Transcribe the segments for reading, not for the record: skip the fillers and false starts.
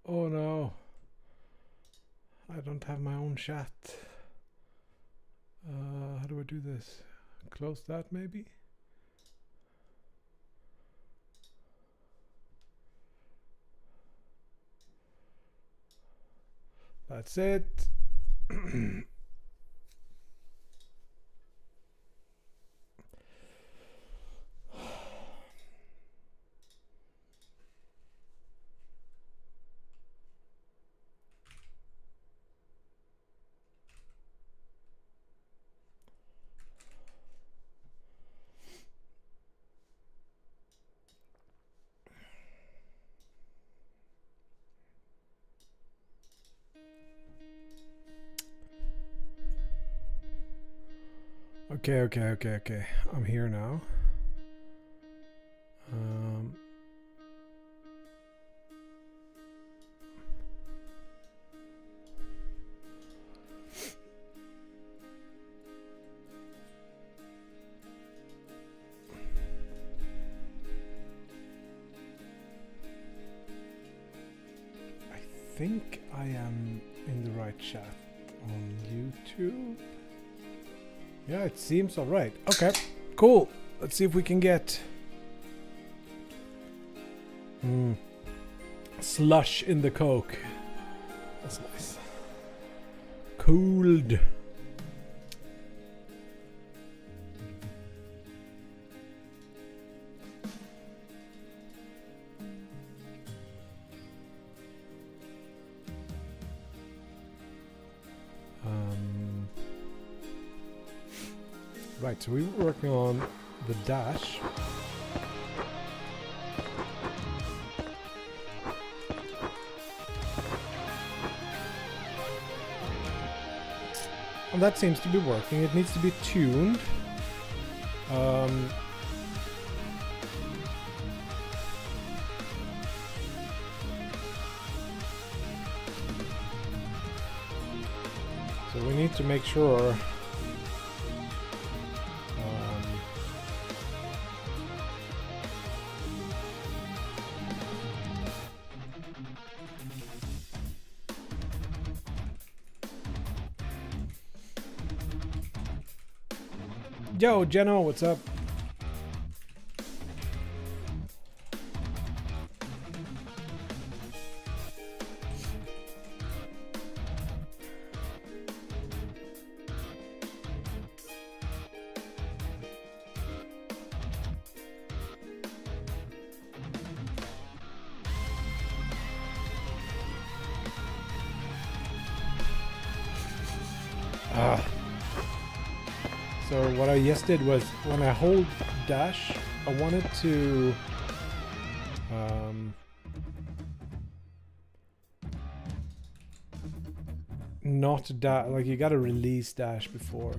Oh no. I don't have my own chat. How do I do this? Close that maybe? That's it. Okay. I'm here now. I think I am in the right chat on YouTube. Yeah, it seems alright. Okay, cool. Let's see if we can get slush in the Coke. That's nice. Cooled. Right, so we were working on the dash. And that seems to be working. It needs to be tuned. So we need to make sure Yo, Jeno, what's up? So what I just did was when I hold dash, I wanted to not dash, like you gotta release dash before.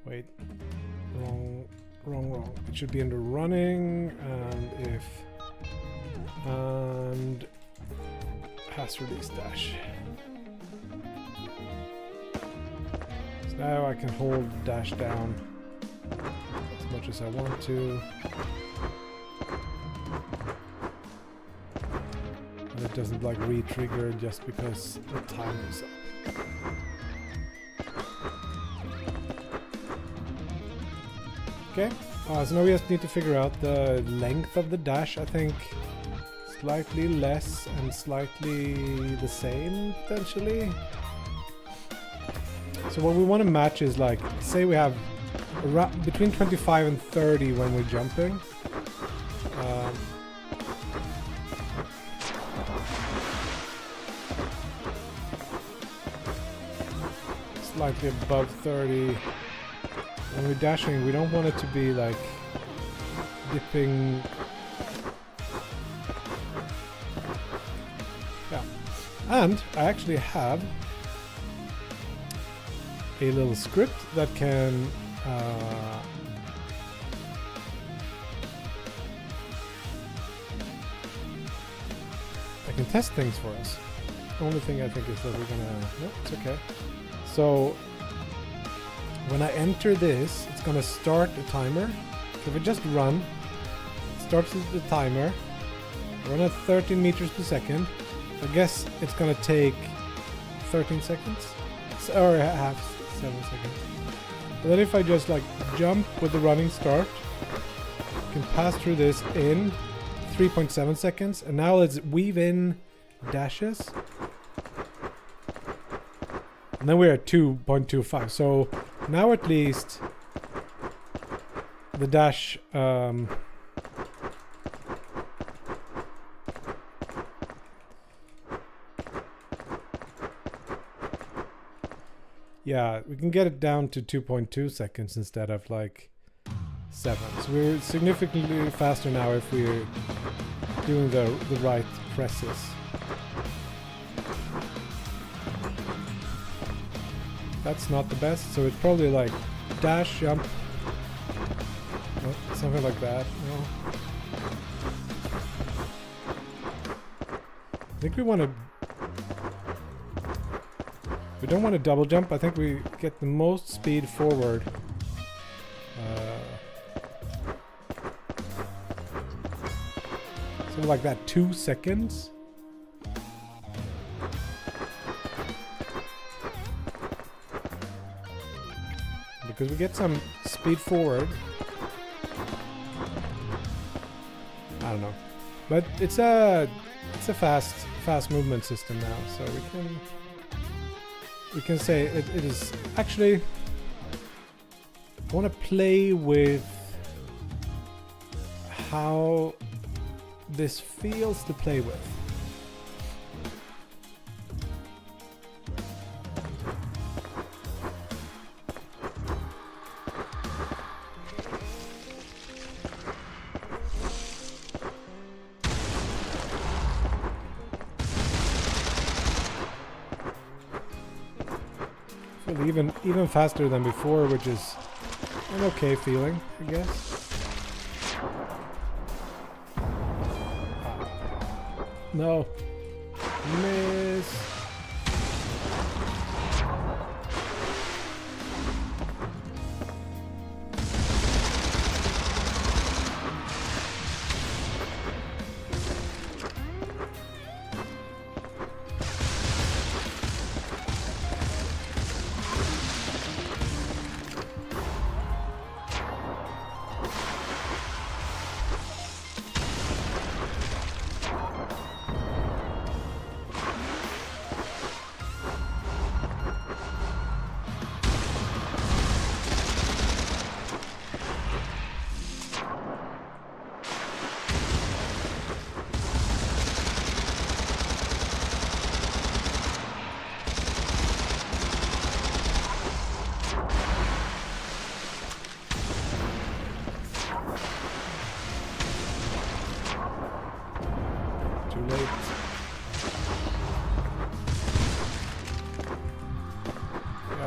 Wait. Wrong. It should be under running and has release dash. So now I can hold dash down as much as I want to. And it doesn't like re-trigger just because the timer is up. Okay, so now we just need to figure out the length of the dash. I think slightly less and slightly the same, potentially. So what we want to match is like, say we have between 25 and 30 when we're jumping. Slightly above 30. When we're dashing, we don't want it to be like dipping. Yeah. And I actually have a little script that can test things for us. only thing I think is that we're gonna... No, it's okay. So when I enter this, it's gonna start a timer. So if we just run, it starts the timer. Run at 13 meters per second. I guess it's gonna take 13 seconds, or half 7 seconds. But then if I just like jump with the running start, I can pass through this in 3.7 seconds. And now let's weave in dashes. And then we're at 2.25. So now at least the dash yeah, we can get it down to 2.2 seconds instead of like 7. So we're significantly faster now if we're doing the right presses. That's not the best, so it's probably like dash, jump, something like that. No. I think we want to... We don't want to double jump. I think we get the most speed forward. Something like that, 2 seconds. Because we get some speed forward. I don't know, but it's a fast movement system now, so we can say it is actually. I want to play with how this feels to play with. Even faster than before, which is an okay feeling, I guess. No. Miss.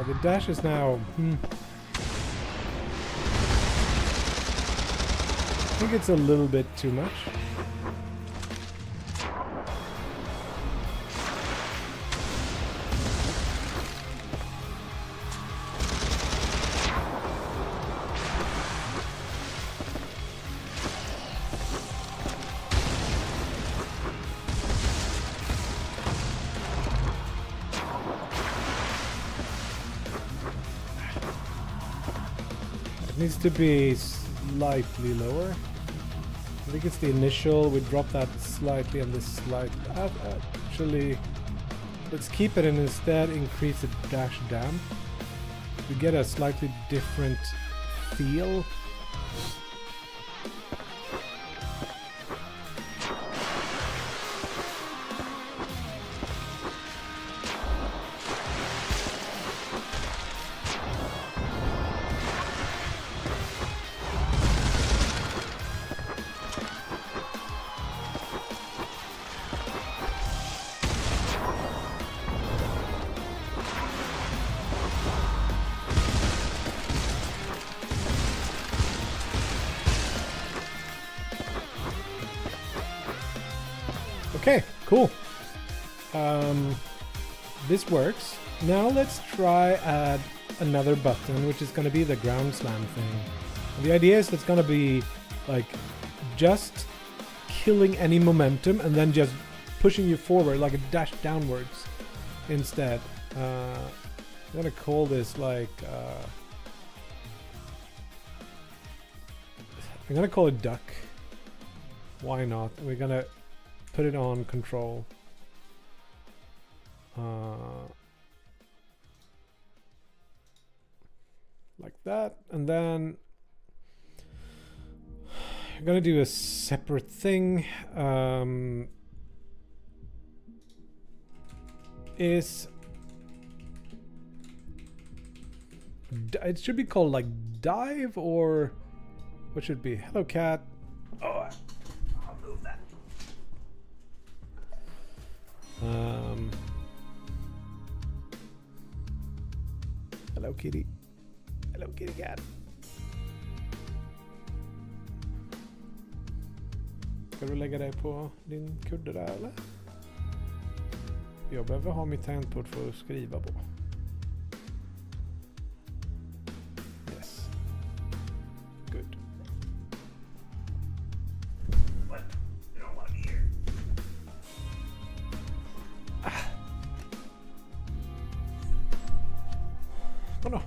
The dash is now... I think it's a little bit too much. Needs to be slightly lower. I think it's the initial. We drop that slightly and this slight. Actually, let's keep it and instead increase the dash down. We get a slightly different feel. Okay, cool. This works. Now let's try add another button, which is going to be the ground slam thing. And the idea is that's going to be like just killing any momentum and then just pushing you forward like a dash downwards instead. I'm going to call this like... I'm going to call it duck. Why not? We're going to put it on control. Like that, and then I'm gonna do a separate thing. It should be called like dive, or what should it be? Hello cat. Oh, I'll move that. Hello kitty. Hello kitty cat. Ska du lägga dig på din kudde där eller? Jag behöver ha mitt tangentbord för att skriva på. Yes. Good. What? You don't want to be here. Oh no.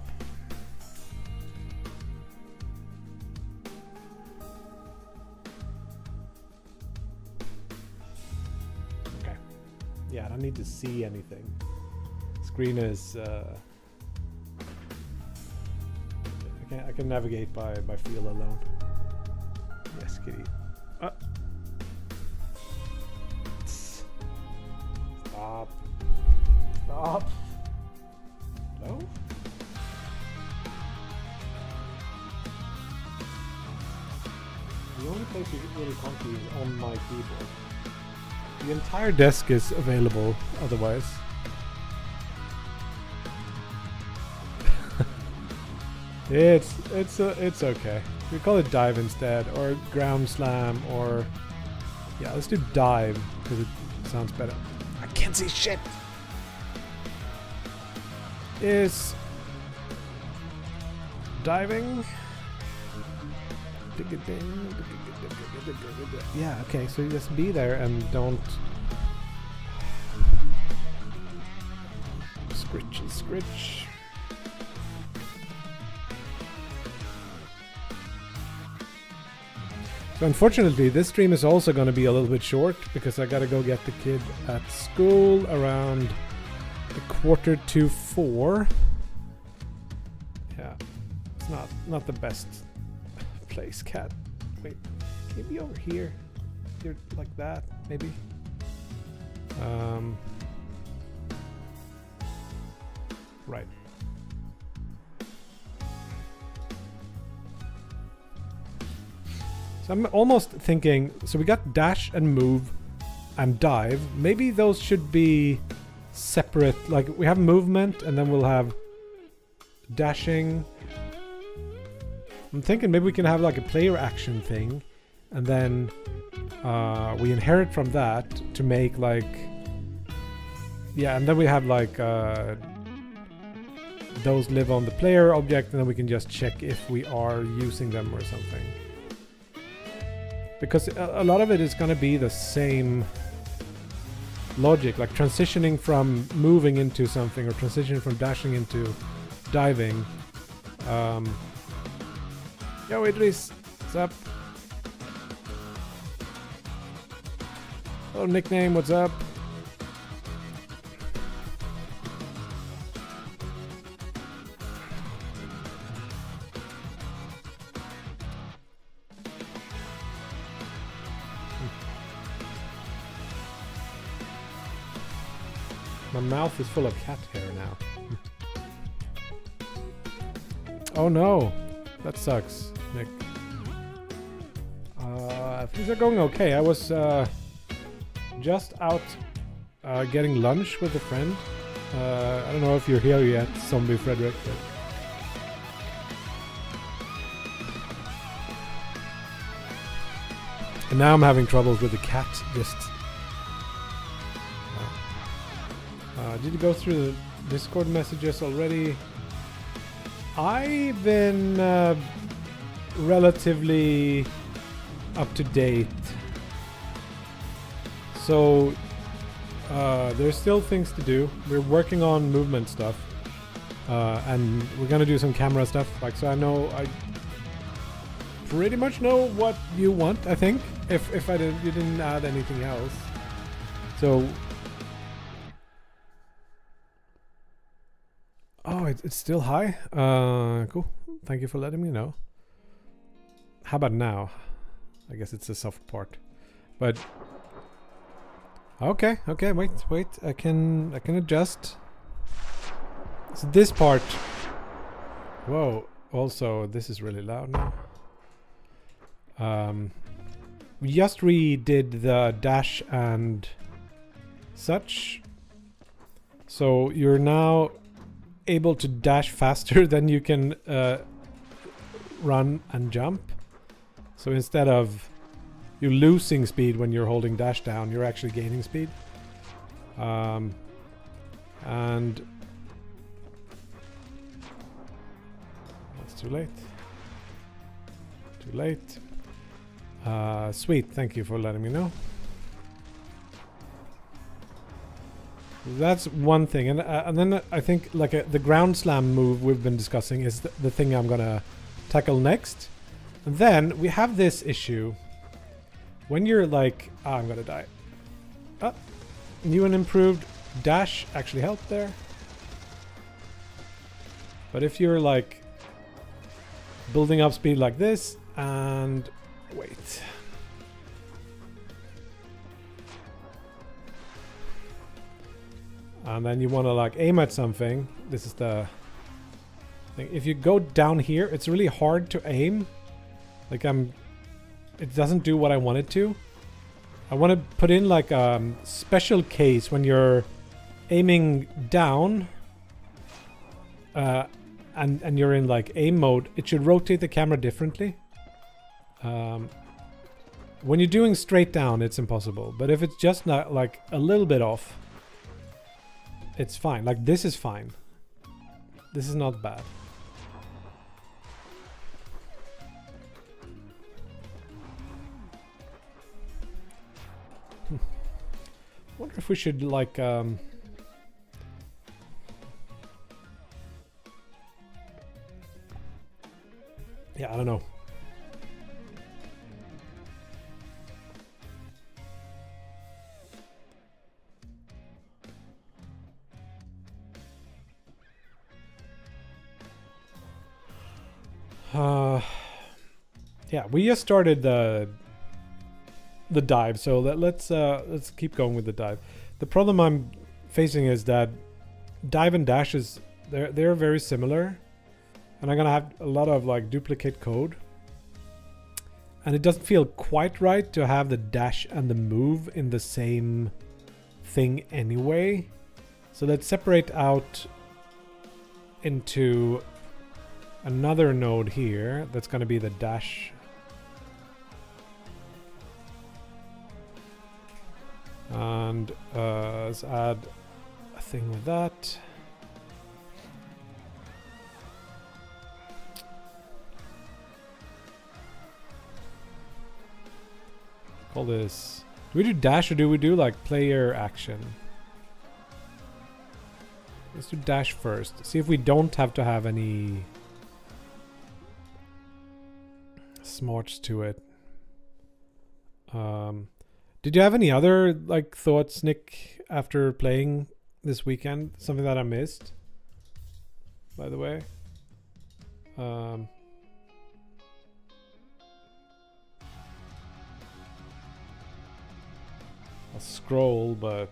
Yeah, I don't need to see anything. Screen is I can navigate by feel alone. Yes, kitty. Stop. Stop. No? The only place you really can't be is on my keyboard. The entire desk is available otherwise. It's okay. We call it dive instead, or ground slam, or yeah, let's do dive because it sounds better. I can't see shit. Is diving? Yeah, okay, so you just be there and don't scritch. So unfortunately this stream is also going to be a little bit short because I gotta go get the kid at school around 3:45. Yeah, it's not the best place, cat. Wait, can you be over here? You're like that, maybe? Right. So I'm almost thinking, so we got dash and move and dive. Maybe those should be separate, like we have movement and then we'll have dashing. I'm thinking maybe we can have like a player action thing and then we inherit from that to make like, yeah, and then we have like those live on the player object and then we can just check if we are using them or something. Because a lot of it is going to be the same logic, like transitioning from moving into something or transitioning from dashing into diving. Yo, Idris, what's up? Hello, nickname, what's up? My mouth is full of cat hair now. Oh no, that sucks, Nick. Things are going okay. I was just out getting lunch with a friend. I don't know if you're here yet, Zombie Frederick. But and now I'm having troubles with the cat. Just Did you go through the Discord messages already? I've been relatively up to date. So there's still things to do. We're working on movement stuff. And we're gonna do some camera stuff. Like, so I pretty much know what you want, I think. If you didn't add anything else. So oh, it's still high. Cool. Thank you for letting me know. How about now? I guess it's the soft part. But okay, wait. I can adjust. So this part. Whoa. Also, this is really loud now. We just redid the dash and such. So you're now able to dash faster than you can run and jump. So instead of you losing speed when you're holding dash down, you're actually gaining speed. And that's too late. Too late. Sweet, thank you for letting me know. That's one thing, and then I think like the ground slam move we've been discussing is the thing I'm gonna tackle next. And then we have this issue when you're like, I'm gonna die. New and improved dash actually helped there. But if you're like building up speed like this and wait. And then you want to like aim at something. This is the thing. If you go down here, it's really hard to aim. Like it doesn't do what I want it to. I want to put in like a special case when you're aiming down and you're in like aim mode. It should rotate the camera differently. When you're doing straight down, it's impossible. But if it's just not like a little bit off, it's fine. Like this is fine. This is not bad. Wonder if we should like yeah, I don't know. Yeah, we just started the dive, so let's keep going with the dive. The problem I'm facing is that dive and dash is they're very similar, and I'm gonna have a lot of like duplicate code, and it doesn't feel quite right to have the dash and the move in the same thing anyway. So let's separate out into another node here. That's gonna be the dash. And let's add a thing with that. Call this. Do we do dash or do we do like player action? Let's do dash first. See if we don't have to have any smarts to it. Did you have any other like thoughts, Nick, after playing this weekend? Something that I missed, by the way. I'll scroll, but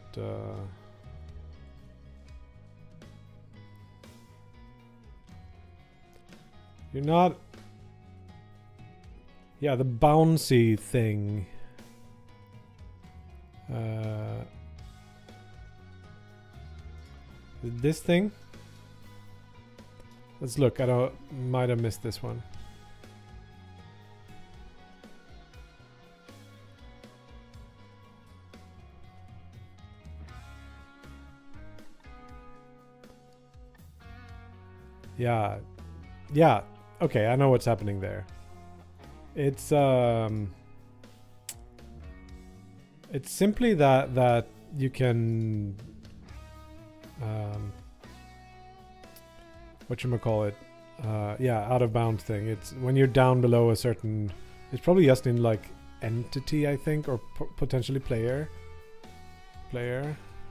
you're not. Yeah, the bouncy thing. This thing. Let's look. I might have missed this one. Yeah. Yeah. Okay, I know what's happening there. It's simply that you can whatchamacallit, yeah, out of bounds thing. It's when you're down below a certain, it's probably just in like entity, I think, or potentially player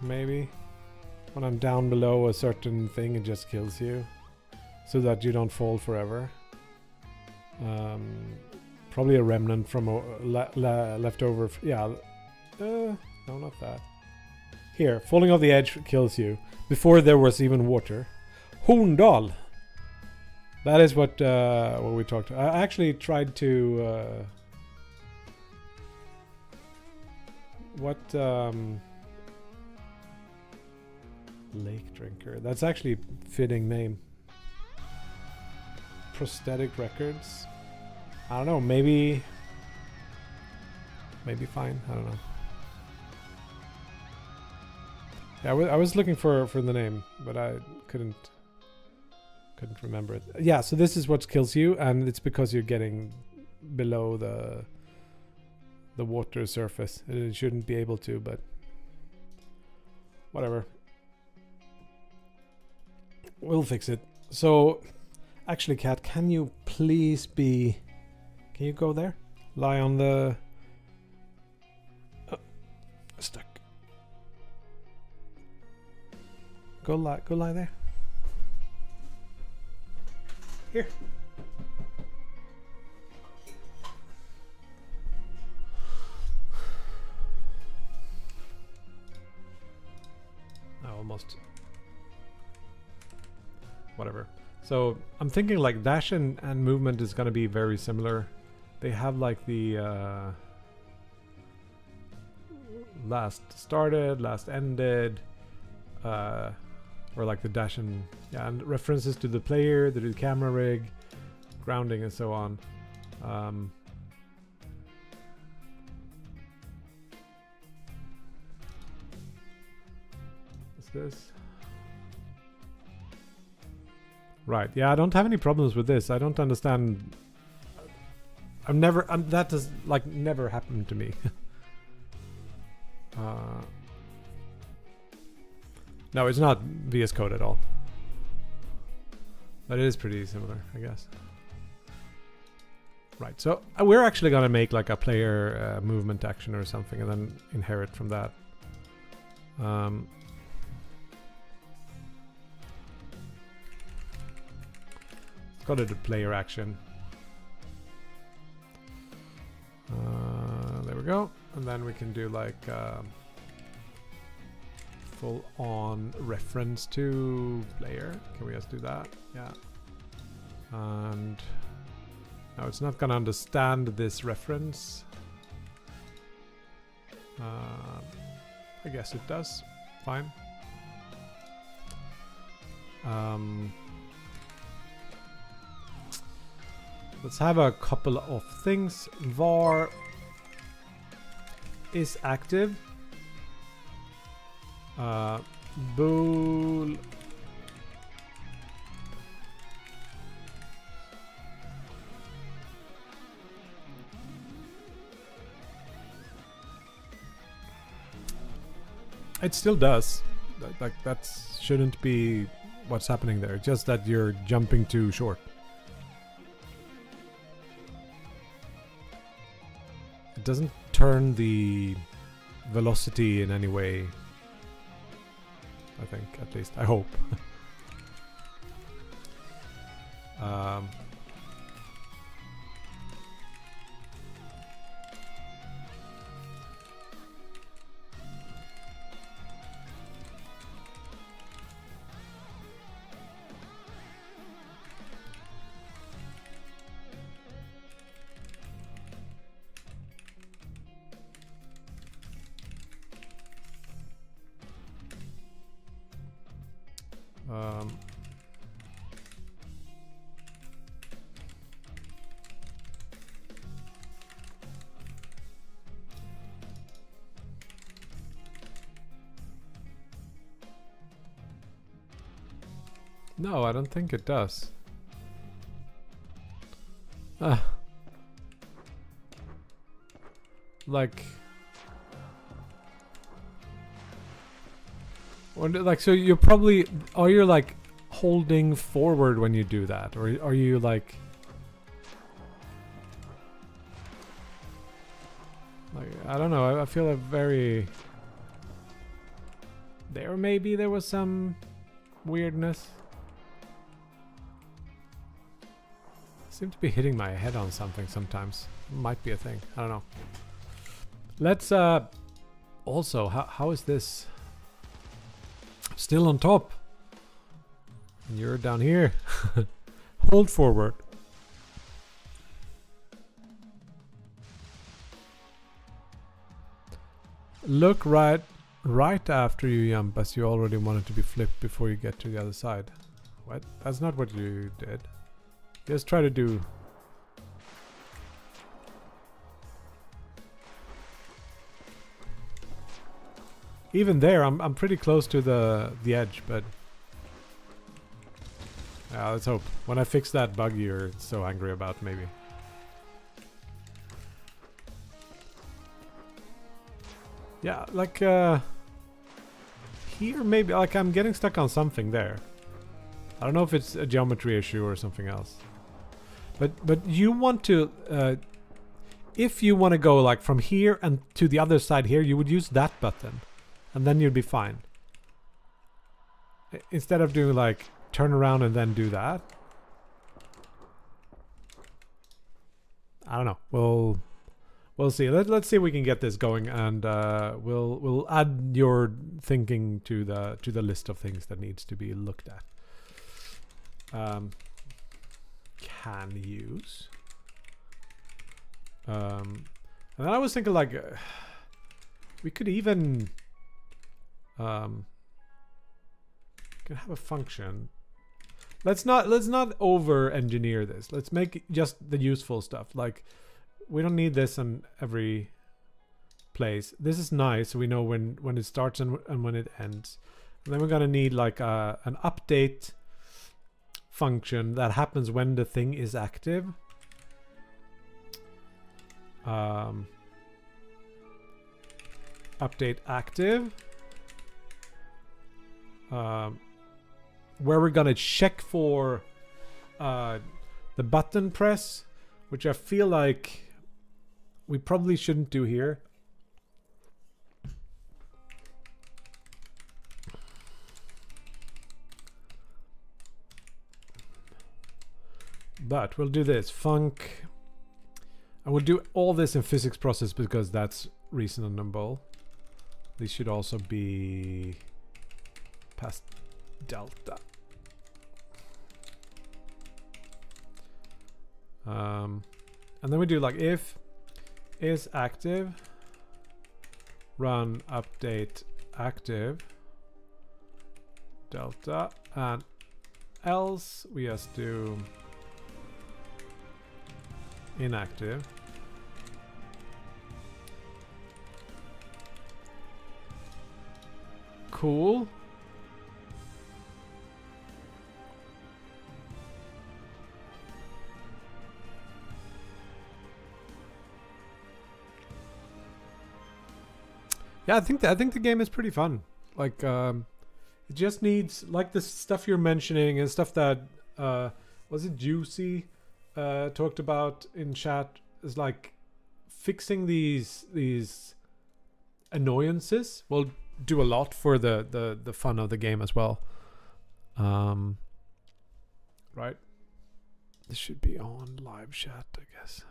maybe. When I'm down below a certain thing, it just kills you so that you don't fall forever. Probably a remnant from leftover. Yeah. No, not that. Here, falling off the edge kills you before there was even water. Horndal. That is what we talked about. I actually tried to Lake Drinker. That's actually a fitting name. Prosthetic Records. I don't know, maybe fine. I don't know. Yeah, I was looking for the name, but I couldn't remember it. Yeah, so this is what kills you, and it's because you're getting below the water surface. It shouldn't be able to, but whatever. We'll fix it. So, actually, Cat, can you please be... Can you go there? Lie on the... stuck. Go lie there. Here. Almost. Whatever. So I'm thinking like dash and movement is gonna be very similar. They have like the last started, last ended, or like the dash and references to the player, the camera rig, grounding, and so on. What's this? Right. Yeah, I don't have any problems with this. I don't understand. That does like never happened to me. No, it's not VS Code at all. But it is pretty similar, I guess. Right, so we're actually gonna make like a player movement action or something and then inherit from that. Let's call it a player action. There we go. And then we can do like full on reference to player. Can we just do that? Yeah. And now it's not gonna understand this reference. I guess it does. Fine. Let's have a couple of things. var is active. Bool it still does. Like that shouldn't be what's happening there. Just that you're jumping too short. It doesn't turn the velocity in any way. I think, at least. I hope. No, I don't think it does. Like... Like, so you're probably... Are you like holding forward when you do that? Or are you like... I don't know, I feel a very... Maybe there was some weirdness. I seem to be hitting my head on something sometimes. Might be a thing, I don't know. Let's also, how is this? Still on top. And you're down here. Hold forward. Look right after you jump, as you already want it to be flipped before you get to the other side. What? That's not what you did. Just try to do... Even there, I'm pretty close to the edge, but... Yeah, let's hope. When I fix that bug you're so angry about, maybe. Yeah, like, here maybe, like, I'm getting stuck on something there. I don't know if it's a geometry issue or something else. But you want to, if you want to go, like, from here and to the other side here, you would use that button. And then you'd be fine. Instead of doing, like, turn around and then do that. I don't know. We'll see. Let's see if we can get this going, and we'll add your thinking to the list of things that needs to be looked at. Can use. And then I was thinking, like, we could even can have a function. Let's not over engineer this. Let's make just the useful stuff. Like, we don't need this in every place. This is nice. We know when it starts and when it ends. And then we're gonna need like an update function that happens when the thing is active. Update active. Where we're gonna check for the button press, which I feel like we probably shouldn't do here. But we'll do this func, and we'll do all this in physics process because that's reasonable. These should also be past delta. And then we do like if is active, run update active delta, and else we just do inactive. Cool. Yeah, I think the game is pretty fun. Like, it just needs, like, the stuff you're mentioning and stuff that was it Juicy talked about in chat, is like fixing these annoyances will do a lot for the fun of the game as well. Right, this should be on live chat, I guess.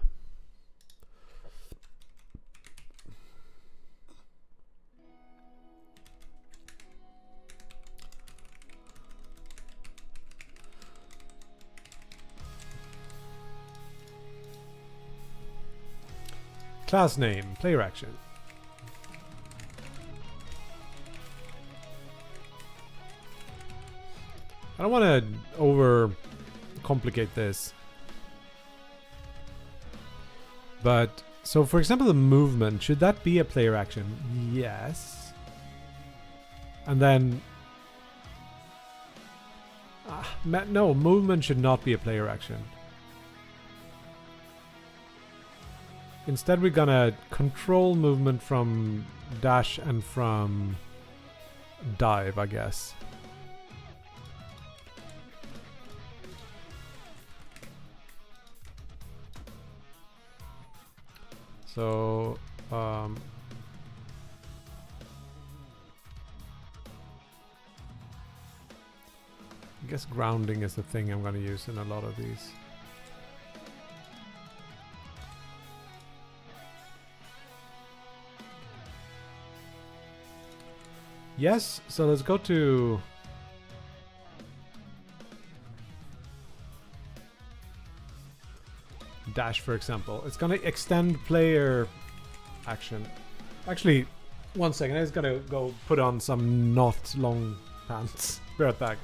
Class name, player action. I don't want to over complicate this. But, so for example, the movement, should that be a player action? Yes. And then, No, movement should not be a player action. Instead, we're gonna control movement from dash and from dive, I guess. So, I guess grounding is the thing I'm gonna use in a lot of these. Yes, so let's go to dash, for example. It's gonna extend player action. Actually, one second, I just gotta go put on some not long pants. Be right back.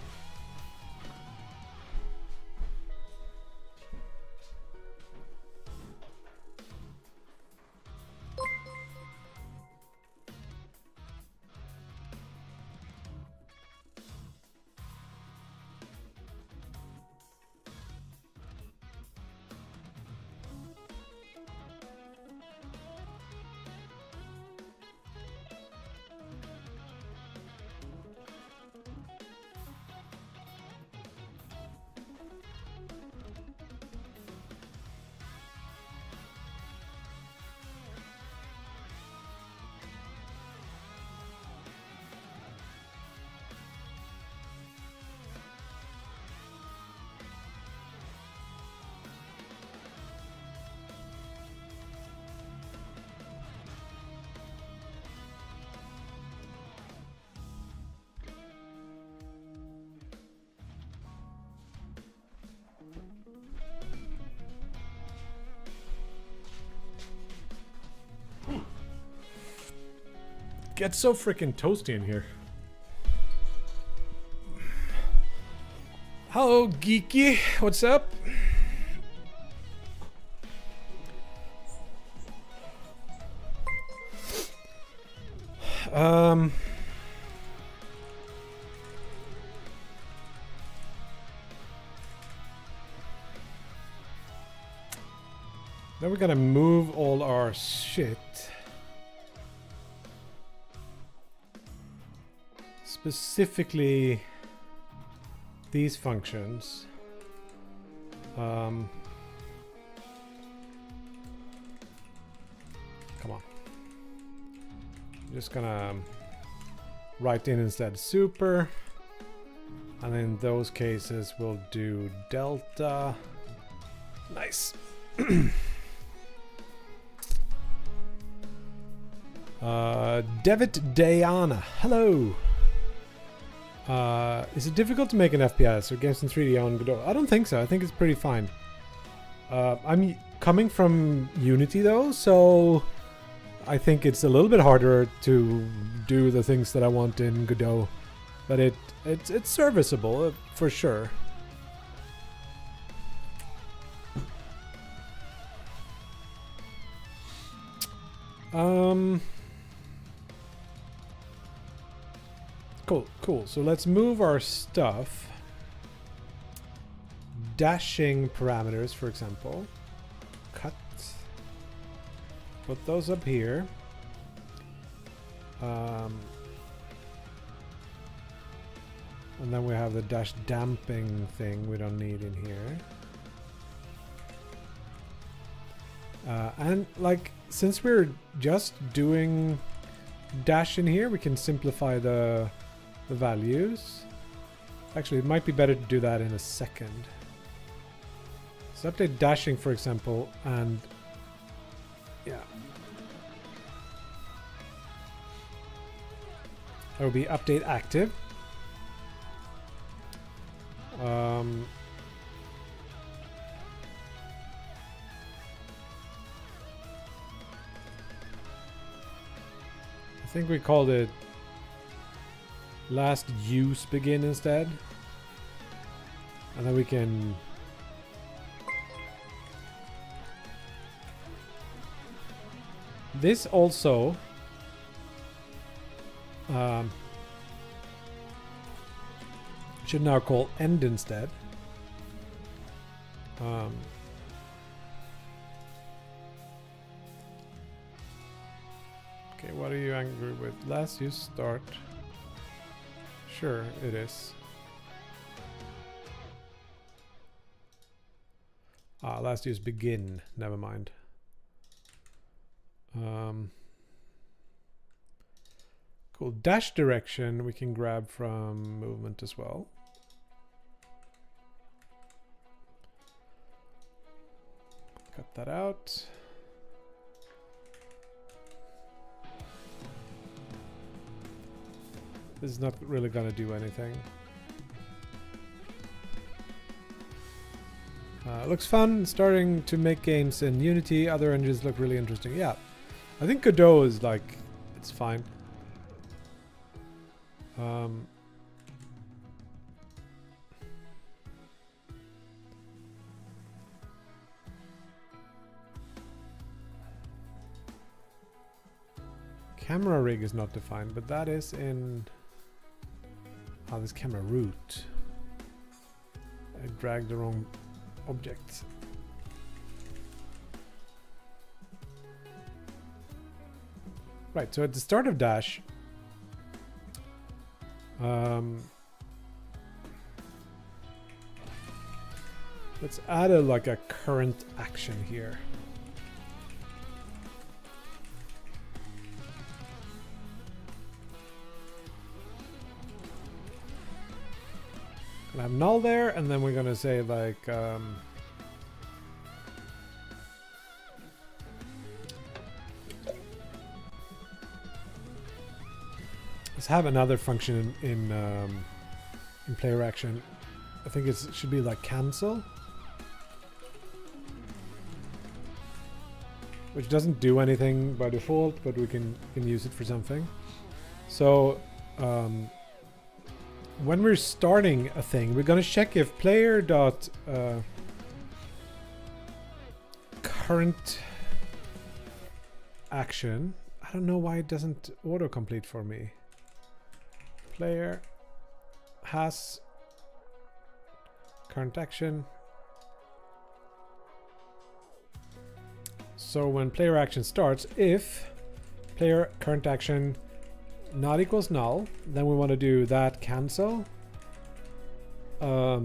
Gets so freaking toasty in here. Hello, Geeky. What's up? Then we're gonna move all our shit. Specifically these functions. Come on. I'm just gonna write in instead super, and in those cases we'll do delta. Nice. Devitt Diana, hello. Is it difficult to make an FPS or games in 3D on Godot? I don't think so. I think it's pretty fine. I'm coming from Unity though, so I think it's a little bit harder to do the things that I want in Godot, but it's serviceable for sure. Cool. So let's move our stuff. Dashing parameters, for example. Cut. Put those up here. And then we have the dash damping thing we don't need in here. And like, since we're just doing dash in here, we can simplify the values. Actually, it might be better to do that in a second. So update dashing, for example, and yeah. That will be update active. I think we called it last use begin instead. And then we can this also Should now call end instead. Okay, what are you angry with? Last use start. Sure, it is. Last use begin. Never mind. Cool. Dash direction we can grab from movement as well. Cut that out. This is not really gonna do anything. Looks fun. Starting to make games in Unity. Other engines look really interesting. Yeah, I think Godot is like, it's fine. Camera rig is not defined, but that is in... Oh, this camera root. I dragged the wrong object. Right, so at the start of Dash, let's add a current action here. Gonna have null there, and then we're gonna say like let's have another function in player action. I think it should be like cancel, which doesn't do anything by default, but we can use it for something. So when we're starting a thing, we're gonna check if player dot current action. I don't know why it doesn't autocomplete for me. Player has current action. So when player action starts, if player current action not equals null, then we want to do that cancel. I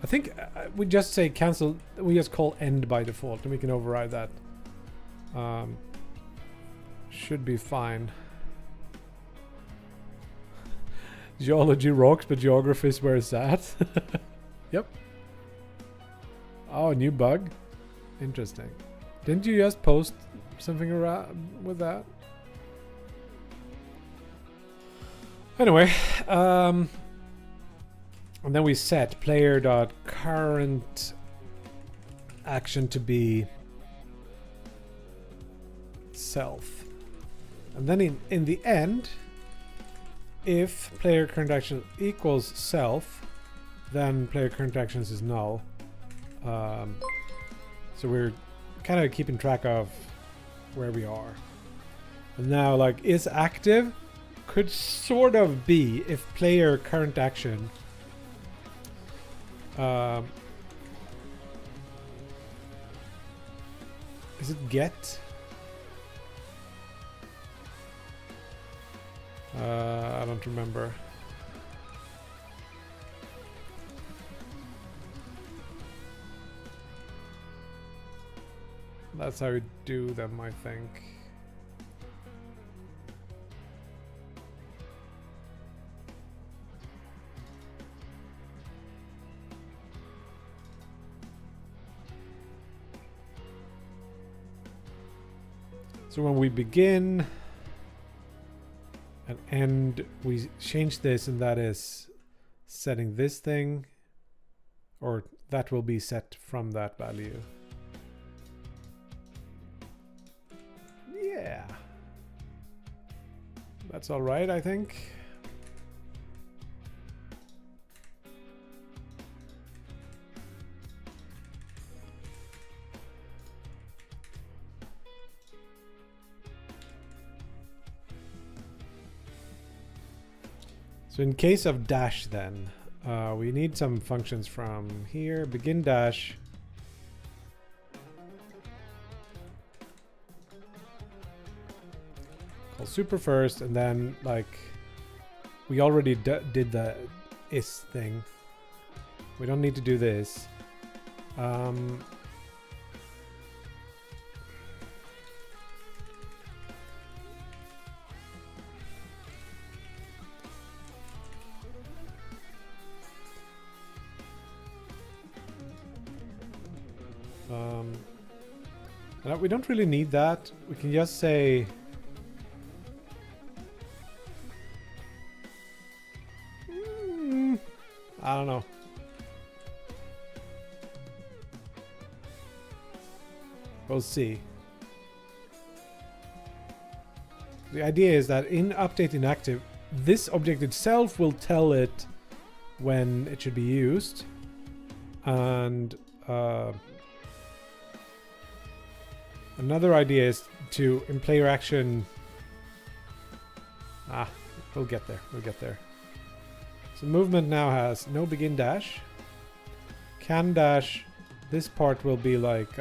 think we just say cancel, we just call end by default, and we can override that. Should be fine. Geology rocks, but geography is where it's at. Yep. Oh, new bug. Interesting. Didn't you just post something around with that? Anyway, and then we set player dot current action to be self, and then in the end, if player current action equals self, then player current actions is null. So we're kind of keeping track of where we are. And now, like, is active could sort of be if player current action is it get? I don't remember. That's how we do them, I think. So when we begin and end, we change this, and that is setting this thing, or that will be set from that value. Yeah. That's all right, I think. So in case of dash then, we need some functions from here. Begin dash. Call super first, and then like we already did the is thing. We don't need to do this. We don't really need that. We can just say I don't know. We'll see. The idea is that in update inactive, this object itself will tell it when it should be used, and another idea is to in player action. We'll get there. We'll get there. So movement now has no begin dash. Can dash. This part will be like.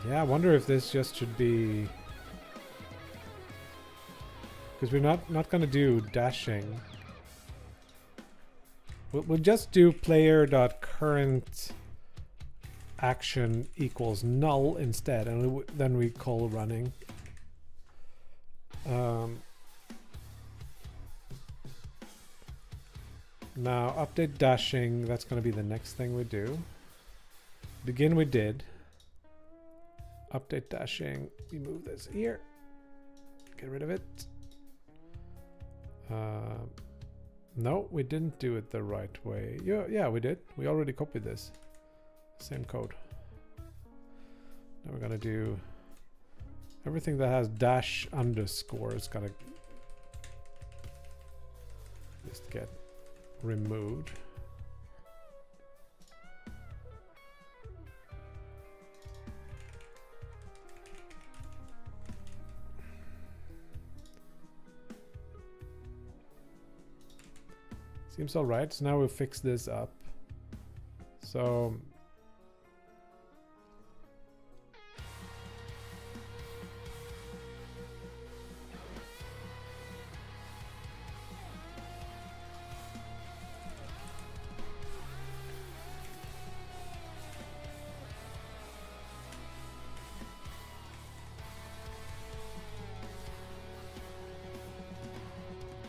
Yeah, I wonder if this just should be. Because we're not gonna do dashing. We'll just do player.current action equals null instead, and then we call running. Now update dashing, that's going to be the next thing we do. Begin we did. Update dashing, we move this here. Get rid of it. No, we didn't do it the right way. Yeah, we did. We already copied this. Same code. Now we're gonna do everything that has dash underscore is gonna just get removed. Seems all right. So now we'll fix this up. So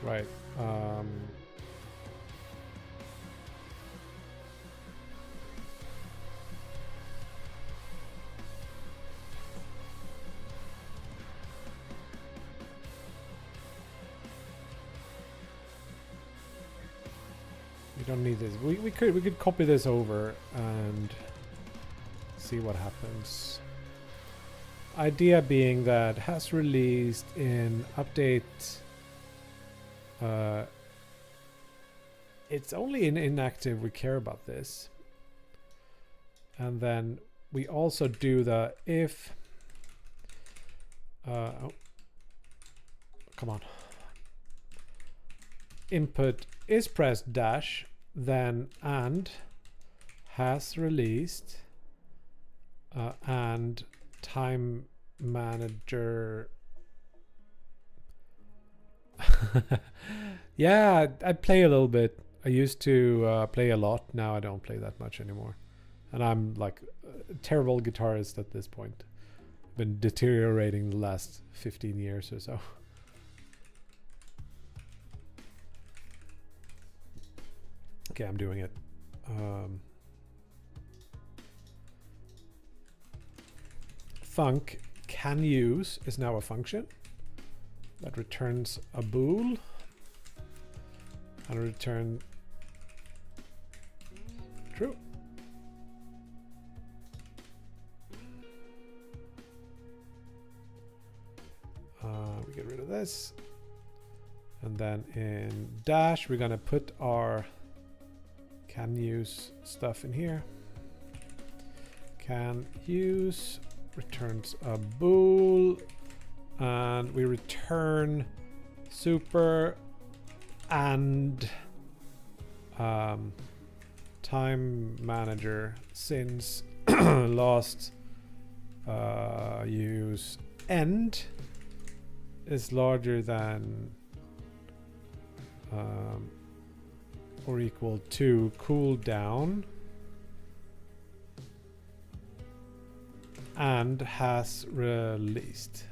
right. We don't need this. We could copy this over and see what happens. Idea being that has released in update. It's only in inactive we care about this. And then we also do the if. Oh, come on. Input is pressed dash, then and has released and time manager. Yeah, I play a little bit. I used to play a lot. Now I don't play that much anymore. And I'm like a terrible guitarist at this point. Been deteriorating the last 15 years or so. Okay, I'm doing it. Func can use is now a function that returns a bool and return true. We get rid of this, and then in dash we're gonna put our can use stuff in here. Can use returns a bool, and we return super and time manager since last use end is larger than or equal to cooldown and has released.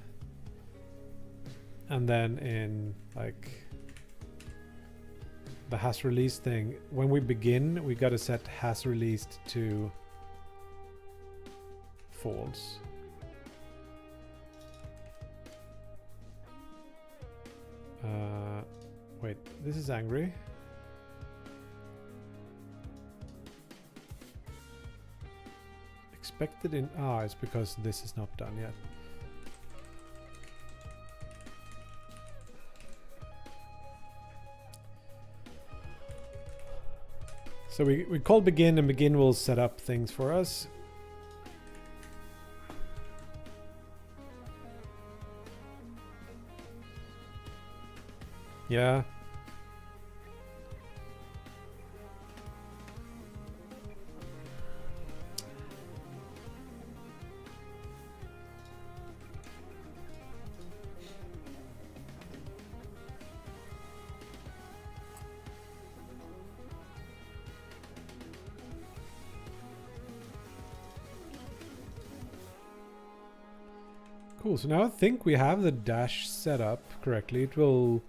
And then in like the has released thing, when we begin, we gotta set has released to false. Wait, this is angry. Expected in it's because this is not done yet. So we call begin, and begin will set up things for us. Yeah. Cool, so now I think we have the dash set up correctly. It will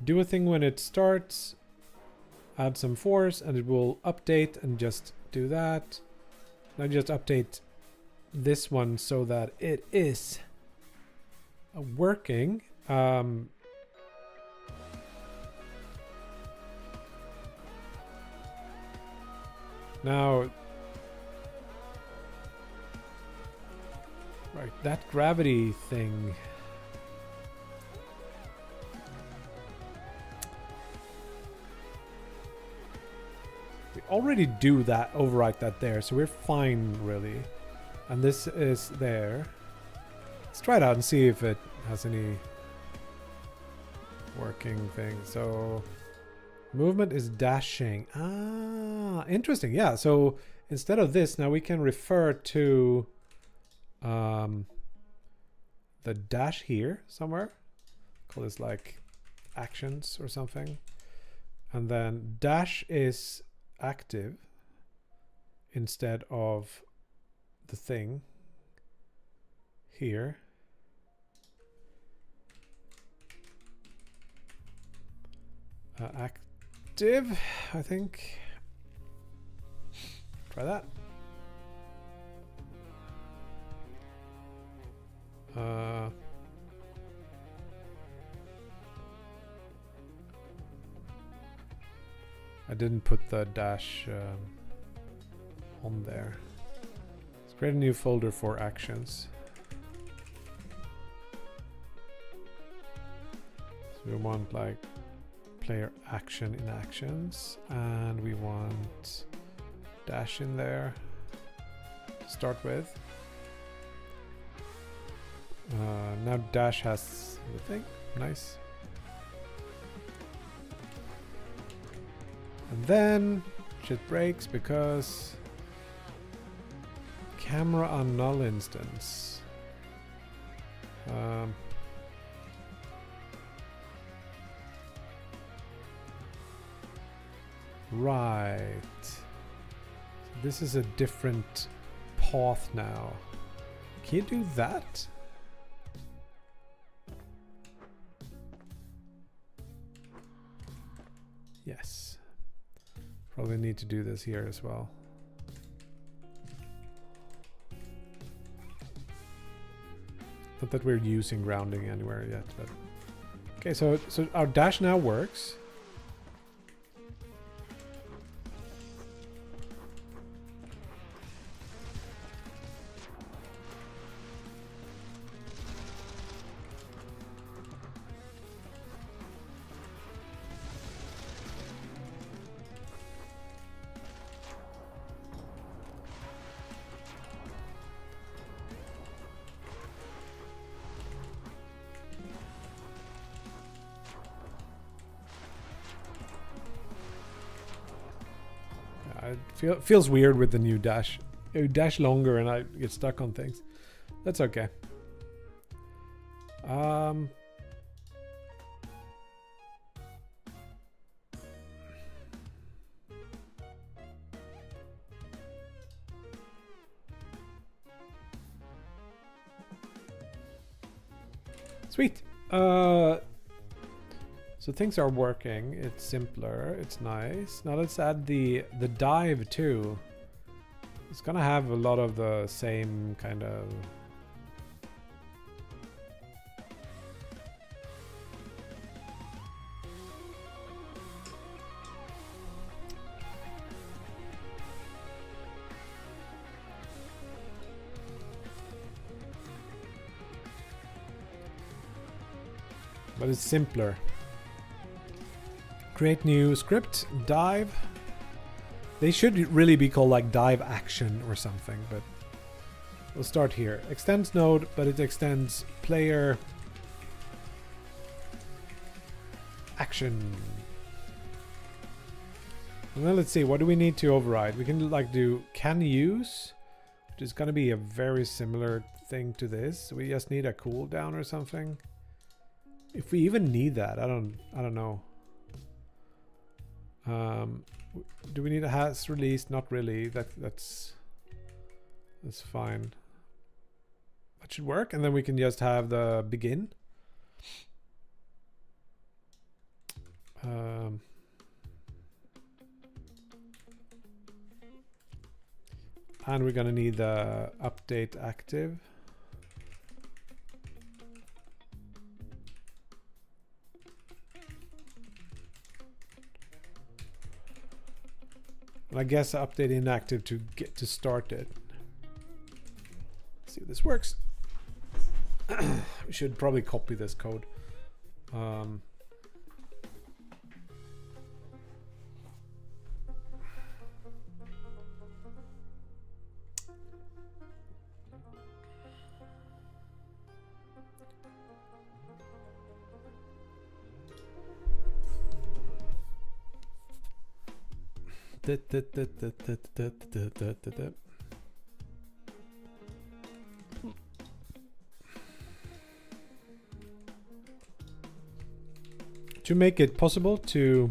do a thing when it starts, add some force, and it will update and just do that. Now just update this one so that it is working. Now, right, that gravity thing. We already do that, overwrite that there, so we're fine, really. And this is there. Let's try it out and see if it has any working thing. So, movement is dashing. Ah, interesting. Yeah, so instead of this, now we can refer to the dash here somewhere. Call this like actions or something. And then dash is active instead of the thing here. Active, I think. Try that. I didn't put the dash on there. Let's create a new folder for actions. So we want like player action in actions, and we want dash in there to start with. Now dash has the thing. Nice. And then shit breaks because camera on null instance. Right. This is a different path now. Can you do that? Yes. Probably need to do this here as well. Not that we're using grounding anywhere yet, but okay, so our dash now works. it feels weird with the new dash. You dash longer and I get stuck on things. That's okay. Sweet. So things are working. It's simpler. It's nice. Now let's add the dive too. It's gonna have a lot of the same kind of. But it's simpler. Create new script, dive. They should really be called like dive action or something, but we'll start here. Extends node, but it extends player action. And then let's see, what do we need to override? We can like do can use, which is gonna be a very similar thing to this. We just need a cooldown or something. If we even need that, I don't know. Do we need a has release? Not really. That's fine. That should work, and then we can just have the begin. And we're gonna need the update active. I guess update inactive to get to start it. Let's see if this works. We should probably copy this code. To make it possible to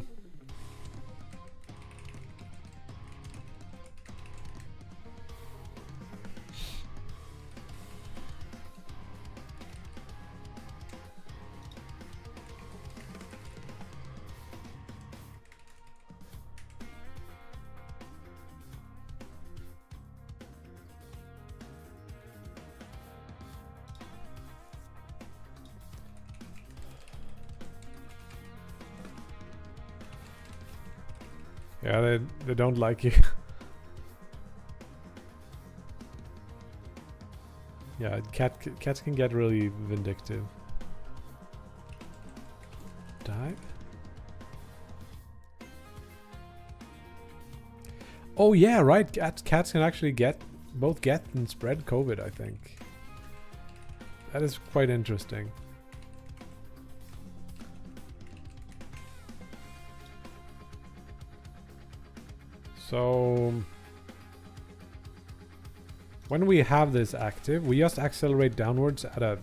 yeah, they don't like you. Yeah, cats can get really vindictive. Dive. Oh yeah, right. Cats can actually both get and spread COVID, I think. That is quite interesting. So when we have this active, we just accelerate downwards at a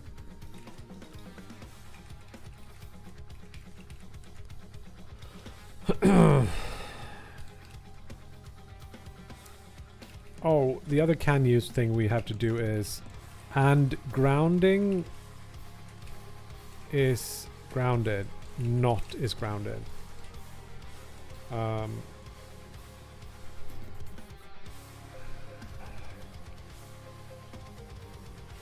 oh, the other can use thing we have to do is, and grounding is grounded, not is grounded.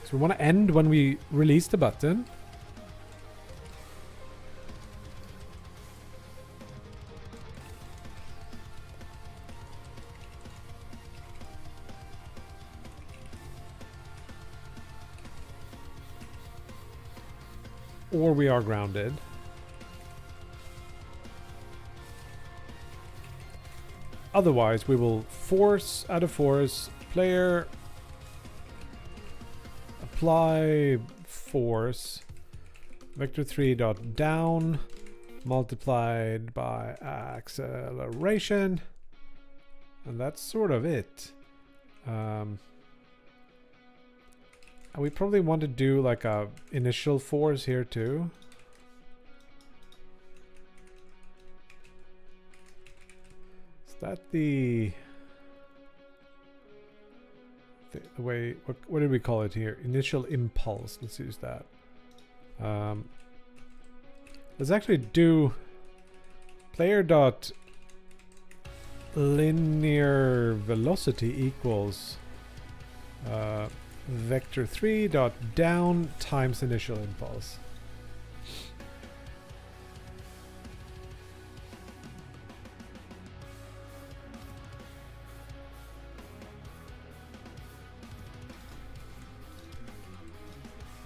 So we want to end when we release the button. Or we are grounded. Otherwise, we will force out of force player apply force vector 3 dot down multiplied by acceleration, And that's sort of it. And we probably want to do like a initial force here too. Is that the way, what did we call it here? Initial impulse. Let's use that. Let's actually do player dot linear velocity equals vector 3 dot down times initial impulse.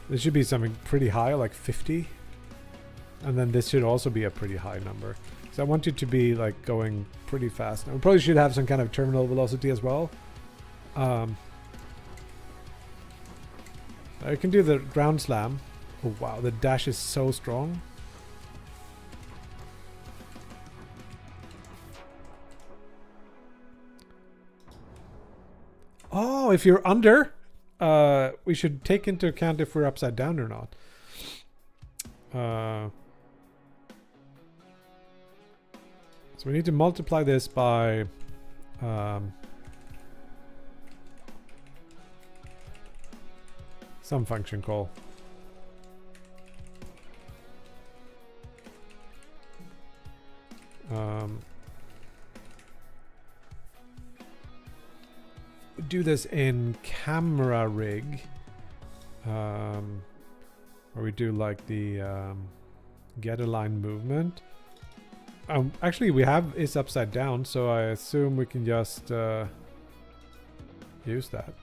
This should be something pretty high, like 50. And then this should also be a pretty high number. So I want it to be like going pretty fast. Now, we probably should have some kind of terminal velocity as well. I can do the ground slam. Oh wow, the dash is so strong. Oh, if you're under, we should take into account if we're upside down or not. So we need to multiply this by some function call. We do this in camera rig, where we do like the get align movement. Actually, we have is upside down, so I assume we can just use that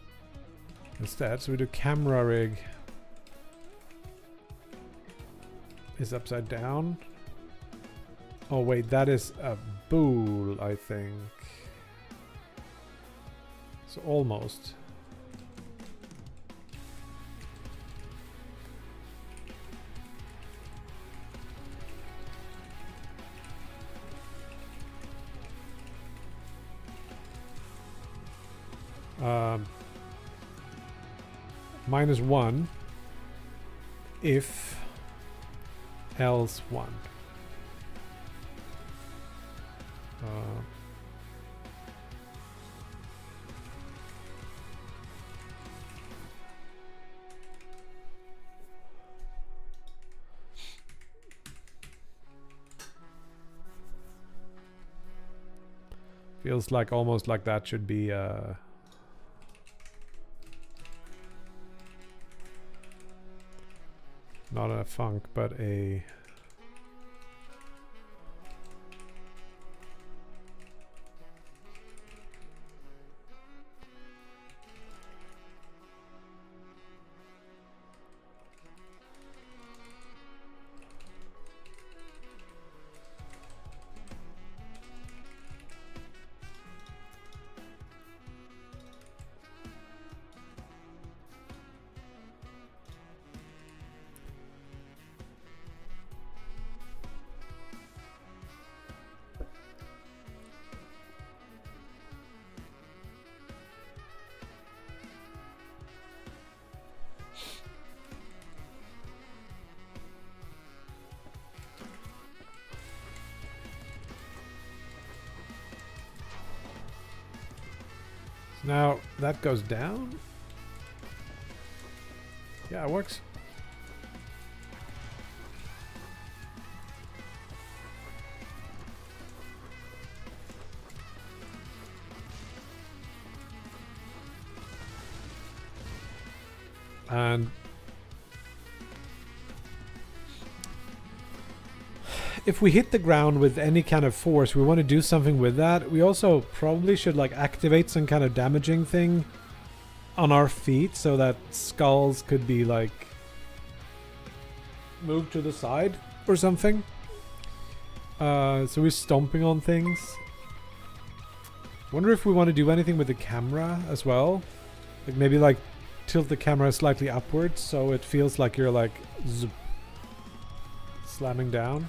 instead. So we do camera rig is upside down. Oh wait, that is a bool, I think. So almost. -1 if else 1. Feels like almost like that should be not a func, but a now that goes down. Yeah, it works. And if we hit the ground with any kind of force, we want to do something with that. We also probably should like activate some kind of damaging thing on our feet so that skulls could be like moved to the side or something. So we're stomping on things. Wonder if we want to do anything with the camera as well. Like maybe like tilt the camera slightly upwards so it feels like you're like slamming down.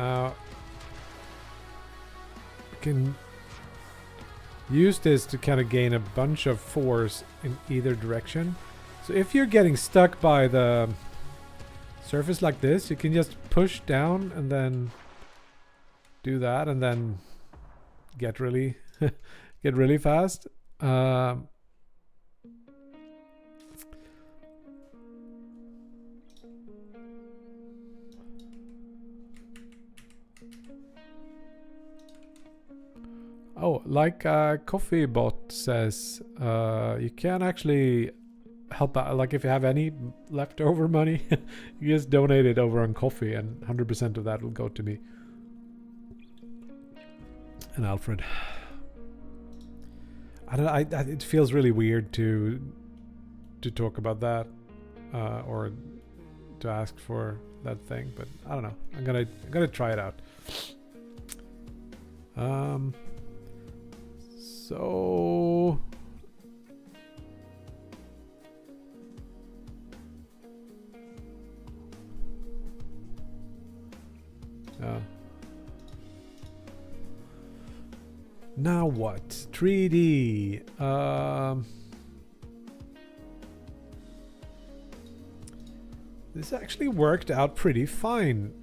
Now, we can use this to kind of gain a bunch of force in either direction. So if you're getting stuck by the surface like this, you can just push down and then do that and then get really get really fast. Oh, like Coffee Bot says, you can actually help out. Like if you have any leftover money, you just donate it over on Coffee, and 100% of that will go to me and Alfred. I don't know. It feels really weird to talk about that or to ask for that thing, but I don't know. I'm gonna try it out. So now what? 3D. This actually worked out pretty fine.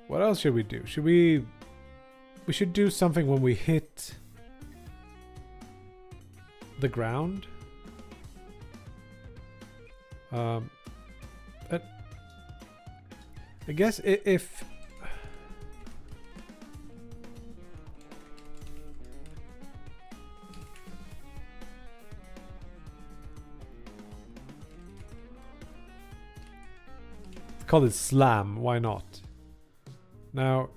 What else should we do? We should do something when we hit the ground. I guess if call it slam, why not? Now,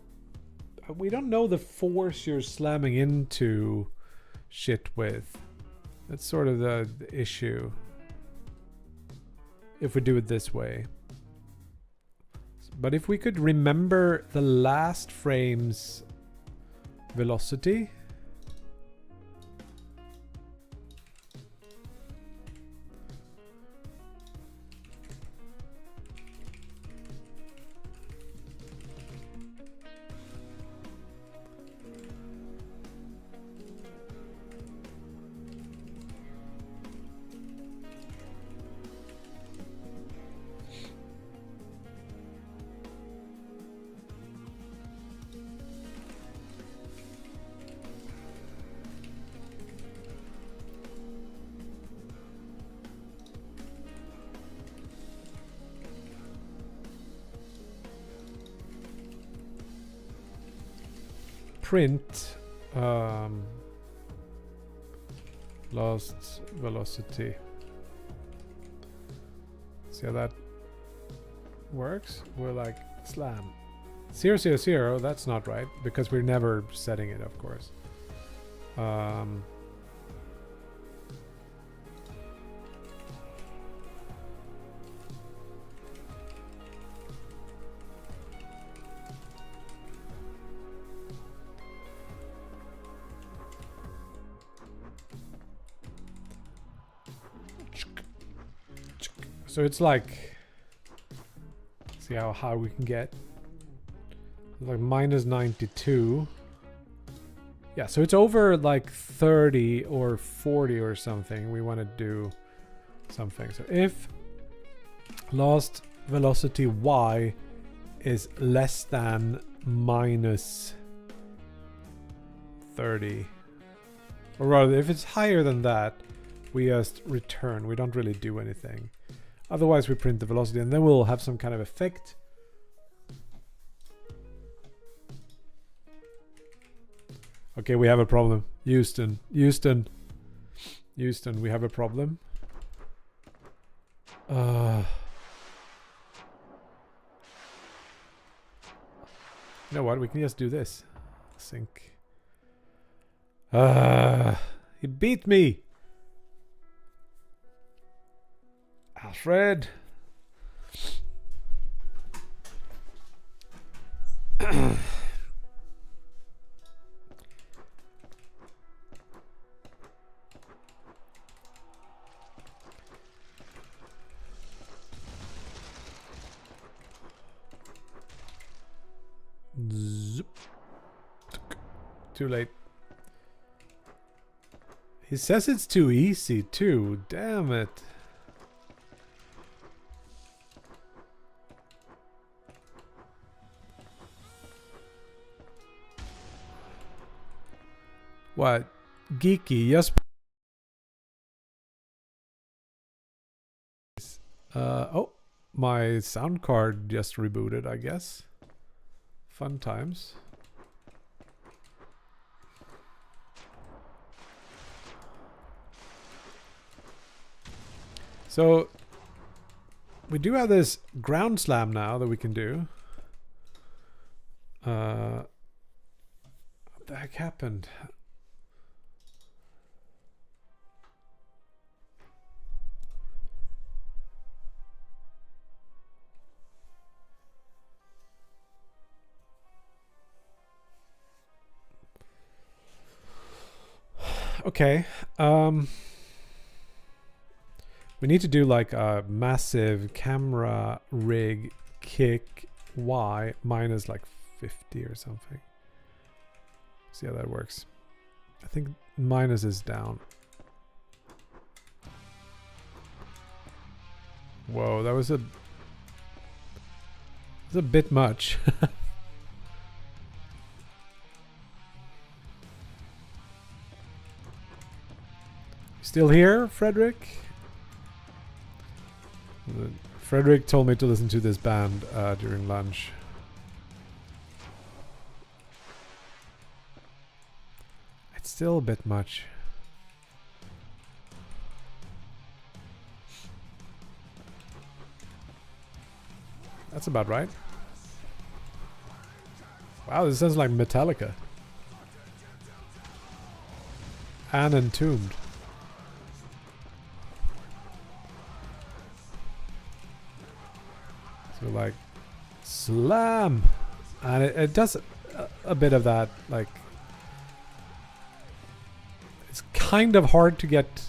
we don't know the force you're slamming into shit with. That's sort of the issue. If we do it this way. But if we could remember the last frame's velocity. Print lost velocity. See how that works? We're like slam 0 0 0. That's not right because we're never setting it, of course. So it's like, see how high we can get. Like minus 92. Yeah, so it's over like 30 or 40 or something. We want to do something. So if lost velocity y is less than minus 30, or rather if it's higher than that, we just return. We don't really do anything. Otherwise we print the velocity and then we'll have some kind of effect. Okay, we have a problem. Houston, we have a problem. You know what? We can just do this. Sync. He beat me. Alfred. too late. He says it's too easy too. Damn it. What? Geeky, yes. Oh, my sound card just rebooted, I guess. Fun times. So we do have this ground slam now that we can do. What the heck happened? Okay. We need to do like a massive camera rig kick Y minus like 50 or something. See how that works. I think minus is down. Whoa, that was a bit much. Still here, Frederick? Frederick told me to listen to this band during lunch. It's still a bit much. That's about right. Wow, this sounds like Metallica. And Entombed. So like slam, and it does a bit of that. Like it's kind of hard to get.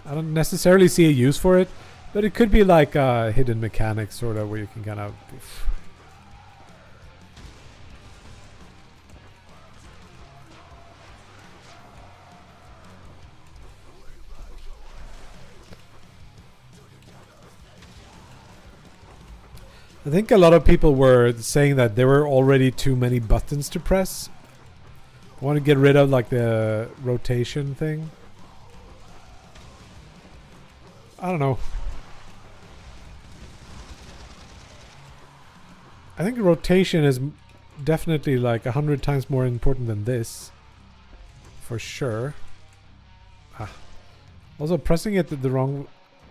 I don't necessarily see a use for it, but it could be like a hidden mechanic sort of, where you can kind of. I think a lot of people were saying that there were already too many buttons to press. I want to get rid of like the rotation thing. I don't know. I think rotation is definitely like 100 times more important than this. For sure. Also, pressing it at the wrong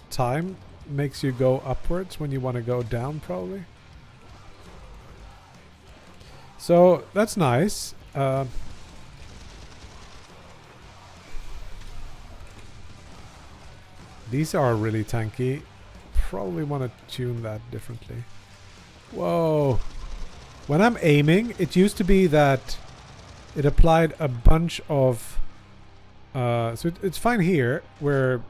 time makes you go upwards when you want to go down, probably. So that's nice. These are really tanky. Probably want to tune that differently. Whoa. When I'm aiming, it used to be that it applied a bunch of so it's fine here where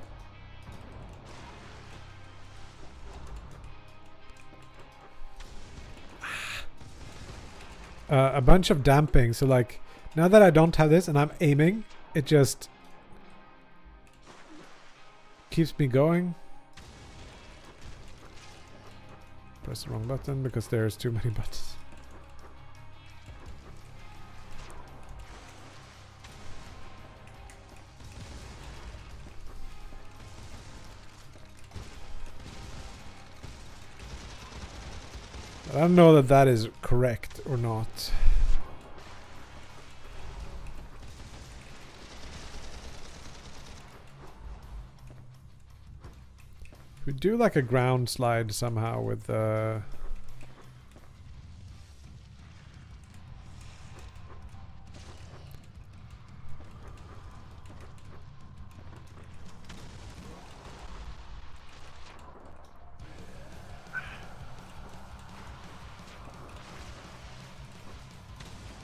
a bunch of damping. So like now that I don't have this and I'm aiming, it just keeps me going. Press the wrong button because there's too many buttons. I don't know that that is correct or not. We do like a ground slide somehow with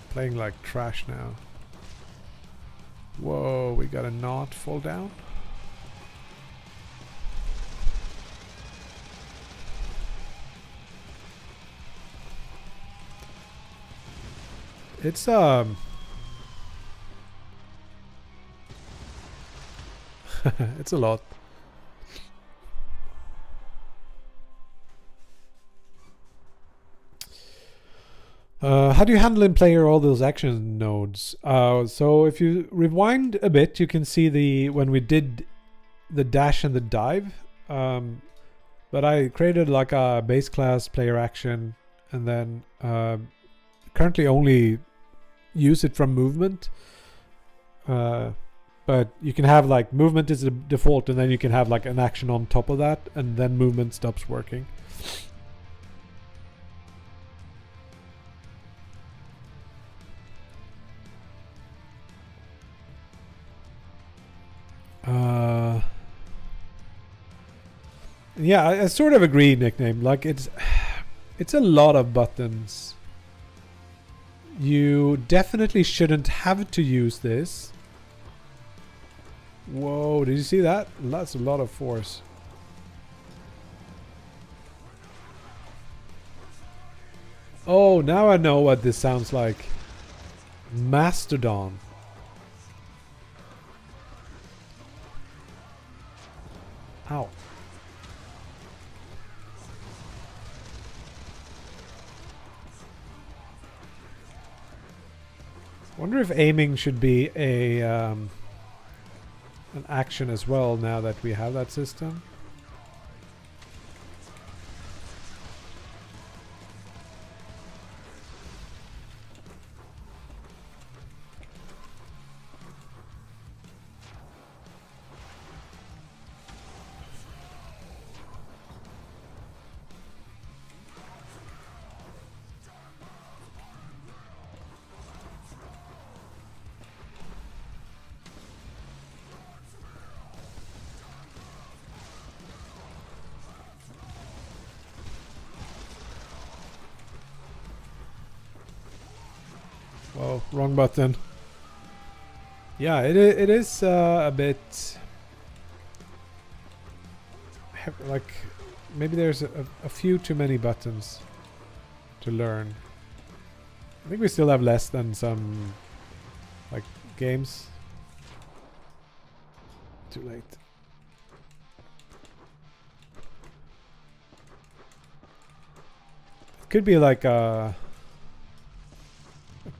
playing like trash now. Whoa, we got a knot fall down. It's it's a lot. How do you handle in player all those action nodes? So if you rewind a bit, you can see the when we did the dash and the dive. But I created like a base class player action, and then currently only use it from movement. But you can have like movement is the default, and then you can have like an action on top of that, and then movement stops working. Yeah, I sort of agree, nickname. Like it's a lot of buttons. You definitely shouldn't have to use this. Whoa, did you see that? That's a lot of force. Oh, now I know what this sounds like. Mastodon. Ow. Wonder if aiming should be a an action as well now that we have that system. Whoa, wrong button. Yeah, it is a bit like maybe there's a few too many buttons to learn. I think we still have less than some like games. Too late. It could be like a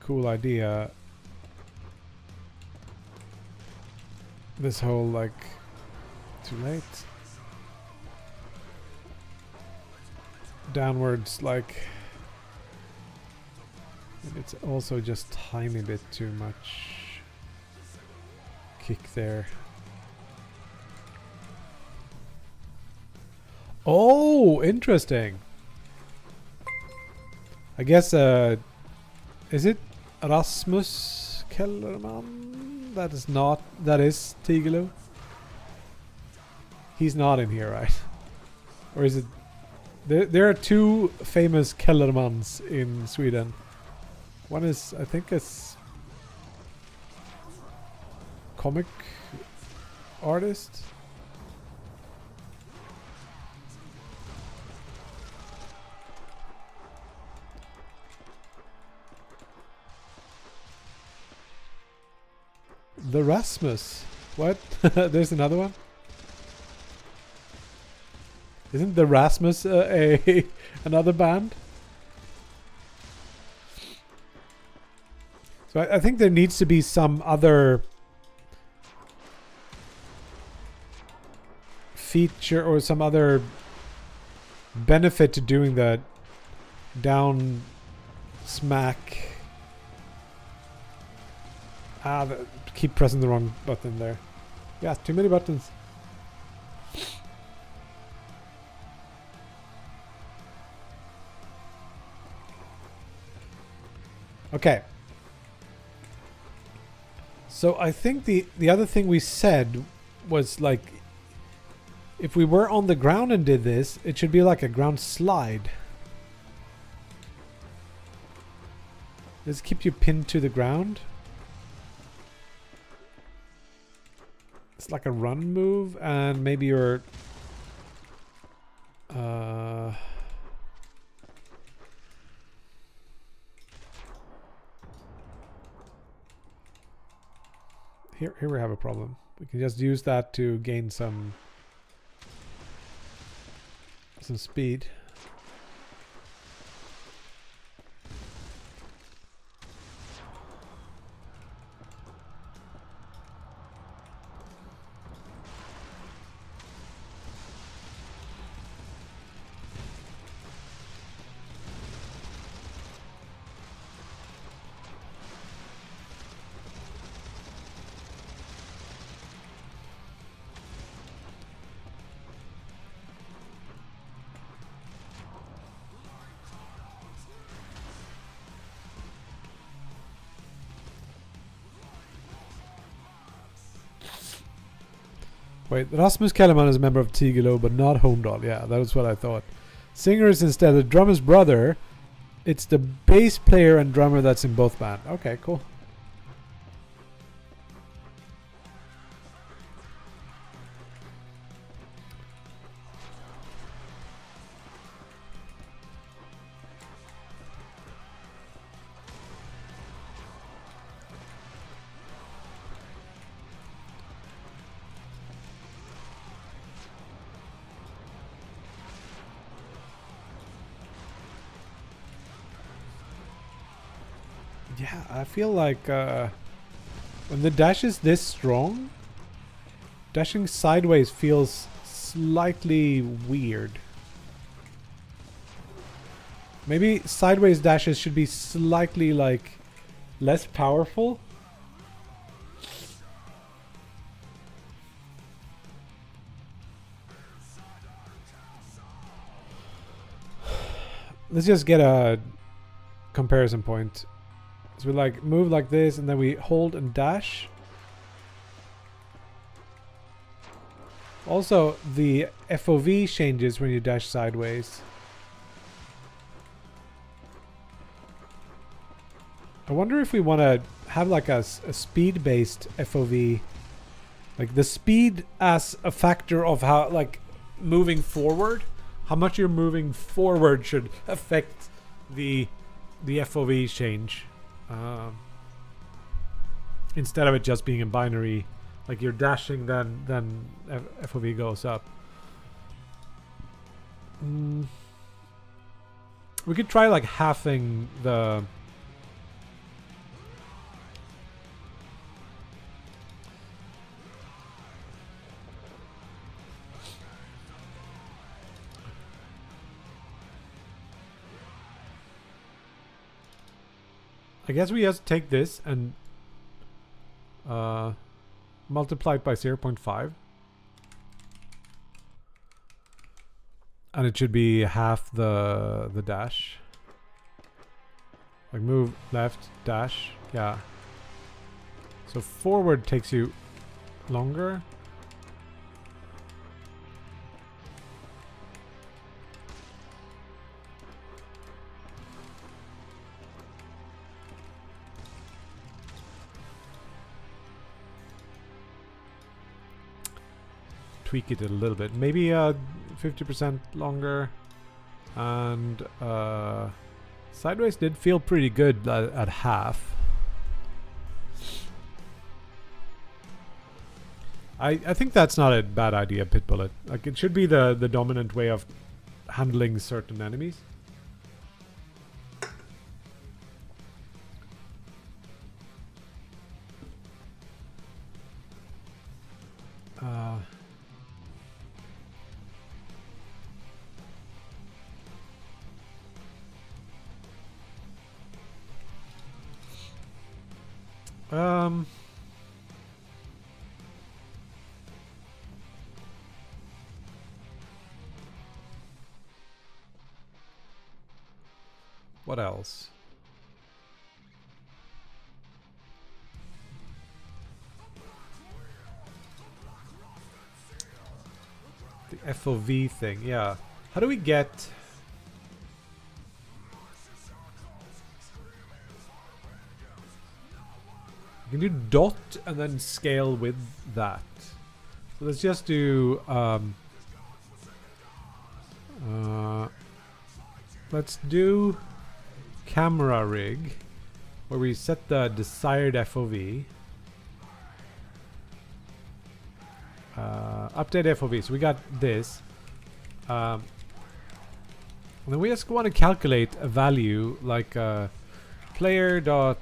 cool idea. This whole like too late. Downwards like it's also just tiny bit too much kick there. Oh, interesting. I guess is it Rasmus Kellerman? That is not. That is Tigelu. He's not in here, right? Or is it? There are two famous Kellermans in Sweden. One is, I think, it's comic artist. The Rasmus. What? There's another one? Isn't the Rasmus another band? So I think there needs to be some other feature or some other benefit to doing that down smack. Keep pressing the wrong button there. Yeah, too many buttons. Okay. So I think the other thing we said was like if we were on the ground and did this, it should be like a ground slide. Does it keep you pinned to the ground? It's like a run move, and maybe you're Here we have a problem. We can just use that to gain some speed. Wait, Rasmus Kellerman is a member of Tigelo, but not Homedal. Yeah, that was what I thought. Singer is instead the drummer's brother. It's the bass player and drummer that's in both band. Okay, cool. Yeah, I feel like when the dash is this strong, dashing sideways feels slightly weird. Maybe sideways dashes should be slightly like less powerful. Let's just get a comparison point. So we like move like this and then we hold and dash. Also, the FOV changes when you dash sideways. I wonder if we want to have like a speed-based FOV. Like the speed as a factor of how, like, moving forward. How much you're moving forward should affect the FOV change. Instead of it just being a binary, like you're dashing, then FOV goes up. We could try like halving the. I guess we just take this and multiply it by 0.5. And it should be half the dash. Like move left, dash, yeah. So forward takes you longer. Tweak it a little bit, maybe 50% longer, and sideways did feel pretty good at half. I think that's not a bad idea, Pit Bullet. Like it should be the dominant way of handling certain enemies. What else? The FOV thing, yeah. How do we get... You can do dot and then scale with that. So let's just do... let's do camera rig, where we set the desired FOV. Update FOV. So we got this. And then we just want to calculate a value like player dot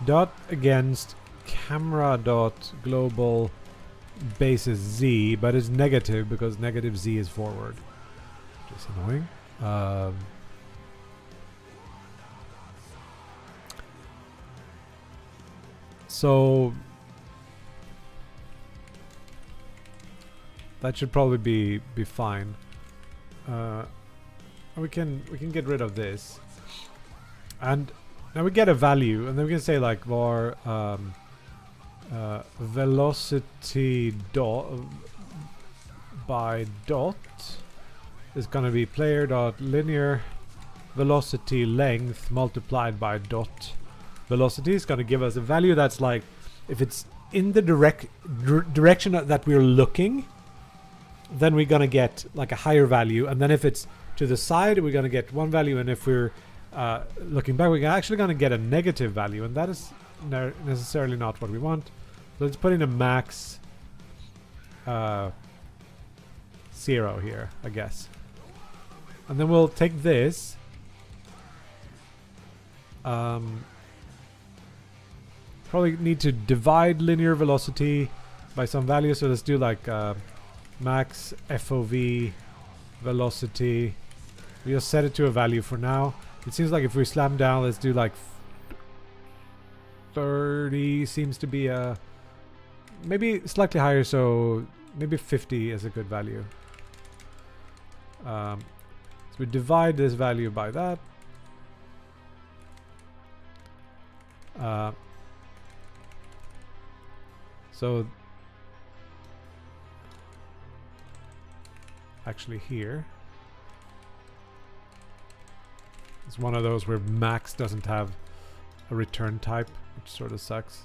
dot against camera dot global basis z, but it's negative because negative z is forward, which is annoying. So that should probably be fine. We can get rid of this, and now we get a value, and then we can say like var velocity dot by dot is gonna be player dot linear velocity length multiplied by dot velocity is gonna give us a value that's like, if it's in the direction that we're looking, then we're gonna get like a higher value, and then if it's to the side, we're gonna get one value, and if we're looking back, we're actually gonna get a negative value, and that is necessarily not what we want. So let's put in a max 0 here, I guess, and then we'll take this. Probably need to divide linear velocity by some value, so let's do like max FOV velocity. We just set it to a value for now. It seems like if we slam down, let's do like 30 seems to be a maybe slightly higher, so maybe 50 is a good value. So we divide this value by that. So actually here it's one of those where max doesn't have a return type, which sort of sucks.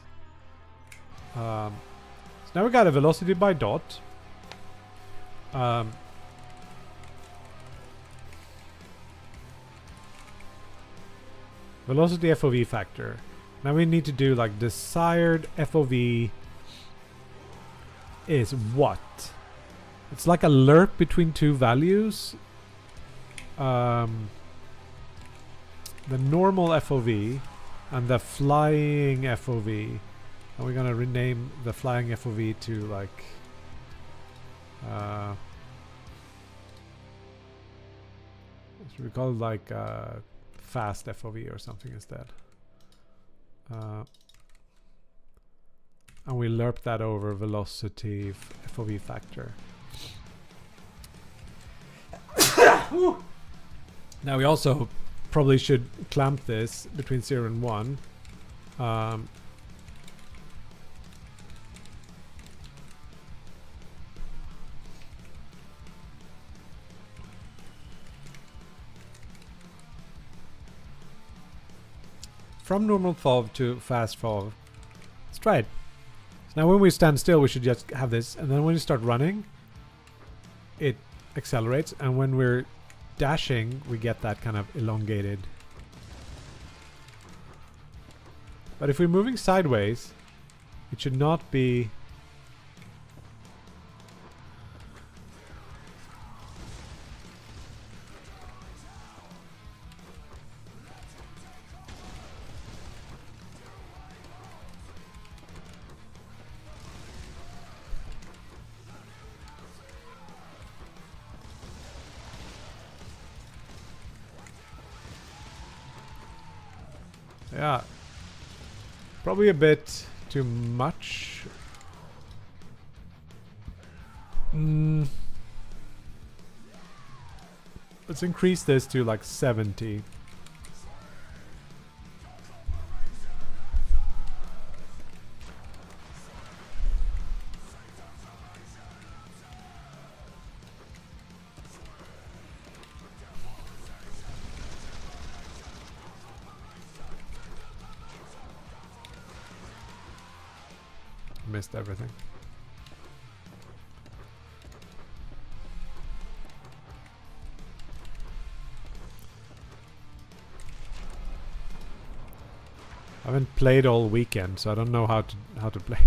So now we got a velocity by dot. Velocity FOV factor. Now we need to do like desired FOV is what? It's like a lerp between two values. The normal FOV and the flying FOV. And we're gonna rename the flying FOV to like should we call it like fast FOV or something instead? And we lerp that over velocity FOV factor. Now we also probably should clamp this between 0 and 1. From normal FOV to fast FOV. Let's try it. So now when we stand still, we should just have this, and then when we start running, it accelerates, and when we're dashing, we get that kind of elongated. But if we're moving sideways, it should not be. Yeah, probably a bit too much. Let's increase this to like 70. missed everything. I haven't played all weekend, so I don't know how to play.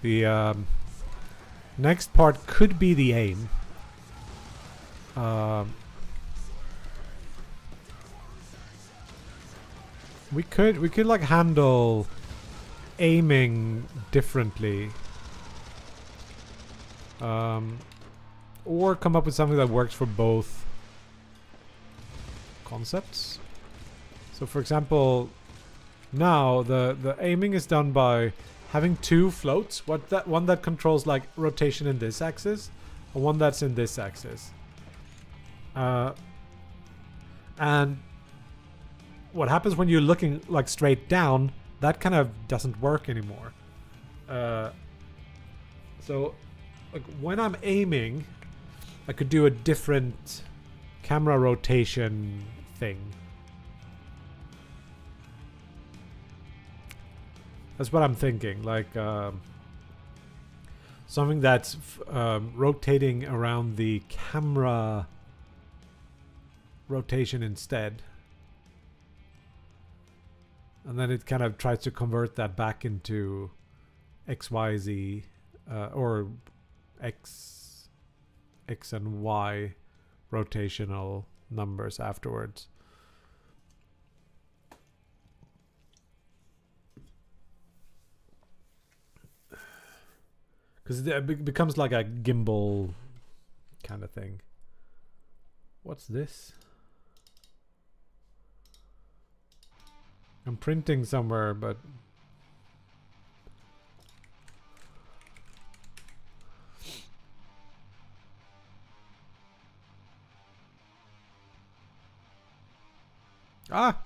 The next part could be the aim. We could like handle aiming differently, or come up with something that works for both concepts. So, for example, now the aiming is done by having two floats. One that controls like rotation in this axis, and one that's in this axis. And what happens when you're looking like straight down, that kind of doesn't work anymore. So like when I'm aiming, I could do a different camera rotation thing. That's what I'm thinking, like something that's rotating around the camera rotation instead. And then it kind of tries to convert that back into XYZ or X and Y rotational numbers afterwards. Because it becomes like a gimbal kind of thing. What's this? I'm printing somewhere, but... Ah!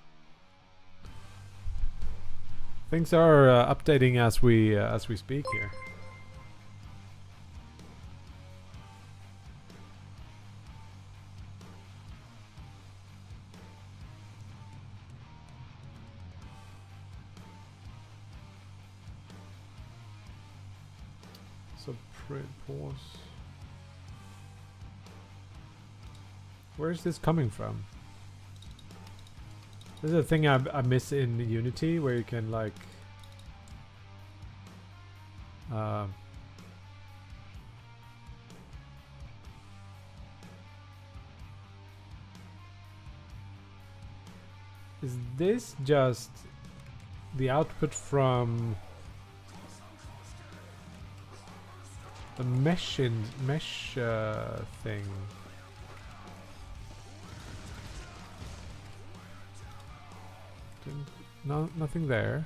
Things are updating as we speak here. So pause. Where is this coming from? This is a thing I miss in Unity, where you can like is this just the output from the mesh thing? No, nothing there.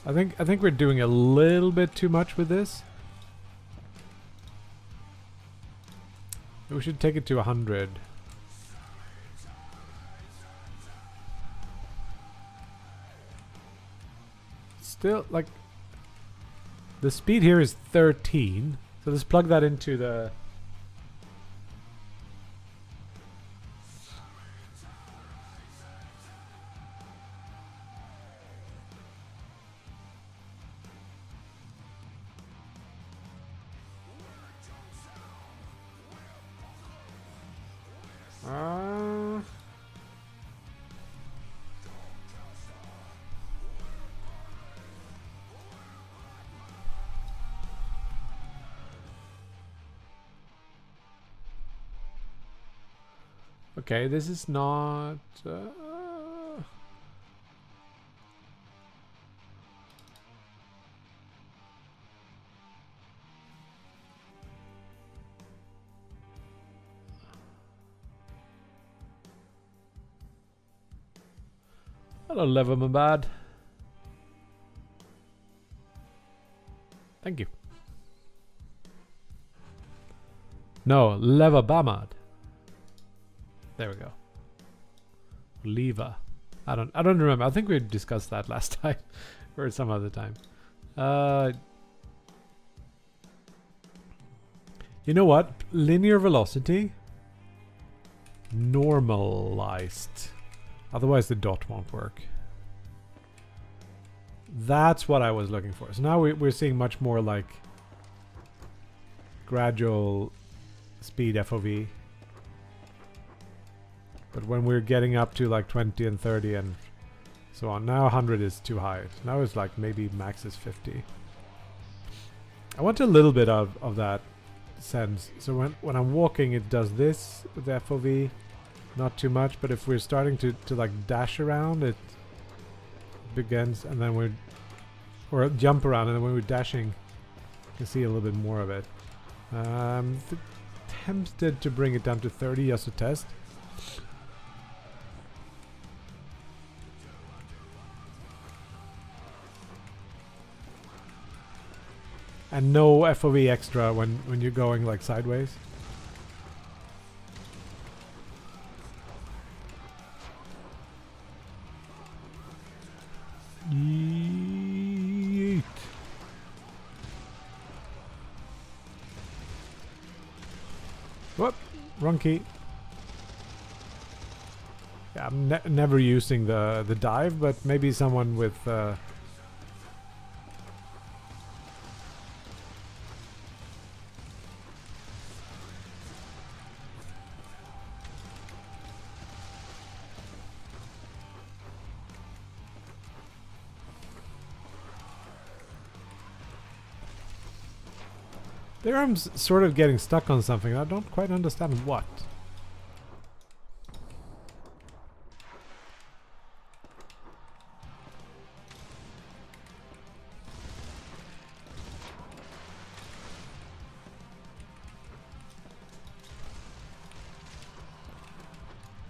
I think we're doing a little bit too much with this. We should take it to 100. Still, like, the speed here is 13. So let's plug that into the... Okay, this is not... Hello, Levermabad. Thank you. No, Leverbamad. There we go. Leva. I don't remember. I think we discussed that last time or some other time. You know what? Linear velocity normalized. Otherwise the dot won't work. That's what I was looking for. So now we're seeing much more like gradual speed FOV. But when we're getting up to like 20 and 30 and so on, now 100 is too high. Now it's like maybe max is 50. I want a little bit of that sense. So when I'm walking, it does this with the FOV. Not too much, but if we're starting to like dash around, it begins, and then or jump around, and then when we're dashing, you can see a little bit more of it. Tempted to bring it down to 30 just to test. And no FOV extra when you're going like sideways. Yeet. Whoop, wrong key. Yeah, I'm never using the dive, but maybe someone with there I'm sort of getting stuck on something. I don't quite understand what.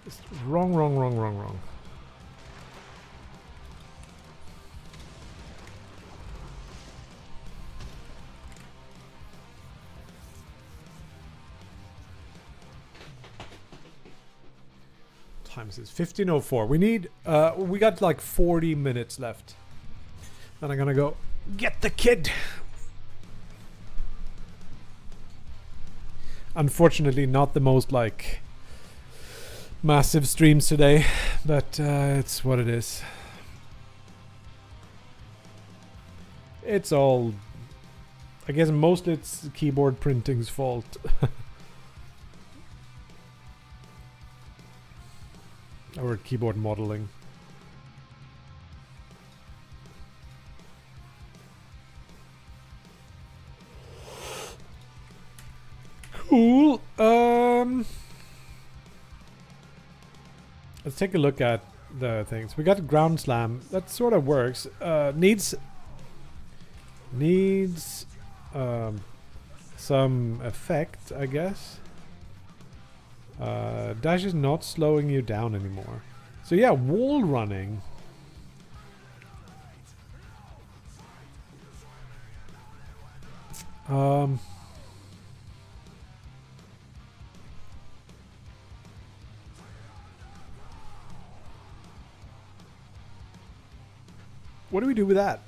It's wrong. Times is 15:04. We need we got like 40 minutes left. Then I'm gonna go get the kid. Unfortunately not the most like massive streams today, but it's what it is. It's all, I guess mostly it's keyboard printing's fault. Or keyboard modeling. Cool. Let's take a look at the things. We got ground slam. That sort of works. Needs some effect, I guess. Dash is not slowing you down anymore. So yeah, wall running. What do we do with that?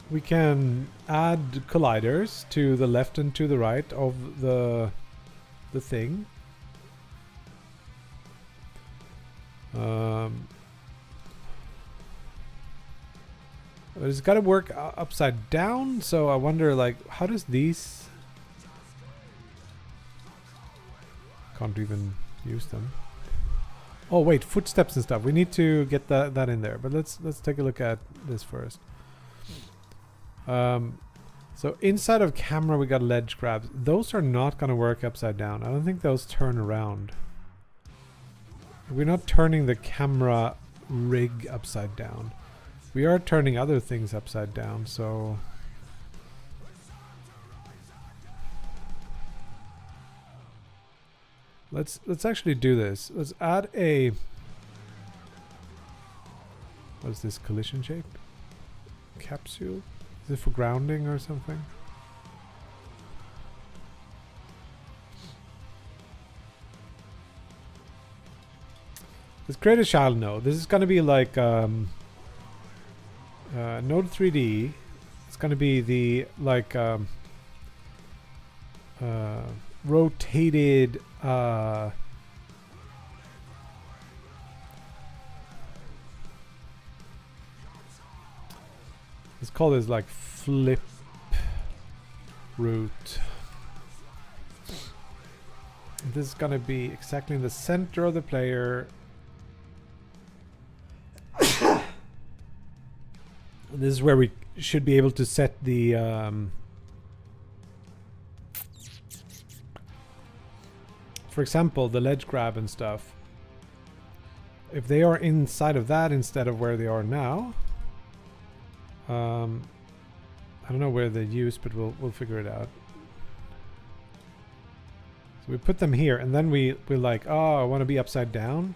We can add colliders to the left and to the right of the thing. But it's got to work upside down, so I wonder, like, how does these... Can't even use them. Oh wait, footsteps and stuff. We need to get that in there. But let's take a look at this first. So inside of camera we got ledge grabs. Those are not gonna work upside down. I don't think those turn around. We're not turning the camera rig upside down. We are turning other things upside down, so let's actually do this. Let's add a, what is this, collision shape? Capsule? Is it for grounding or something? Let's create a child node. This is going to be like node 3D. It's going to be the like rotated let's call this like flip root. This is going to be exactly in the center of the player. This is where we should be able to set the for example, the ledge grab and stuff. If they are inside of that instead of where they are now, I don't know where they're used, but we'll figure it out. So we put them here, and then we're like, oh, I want to be upside down.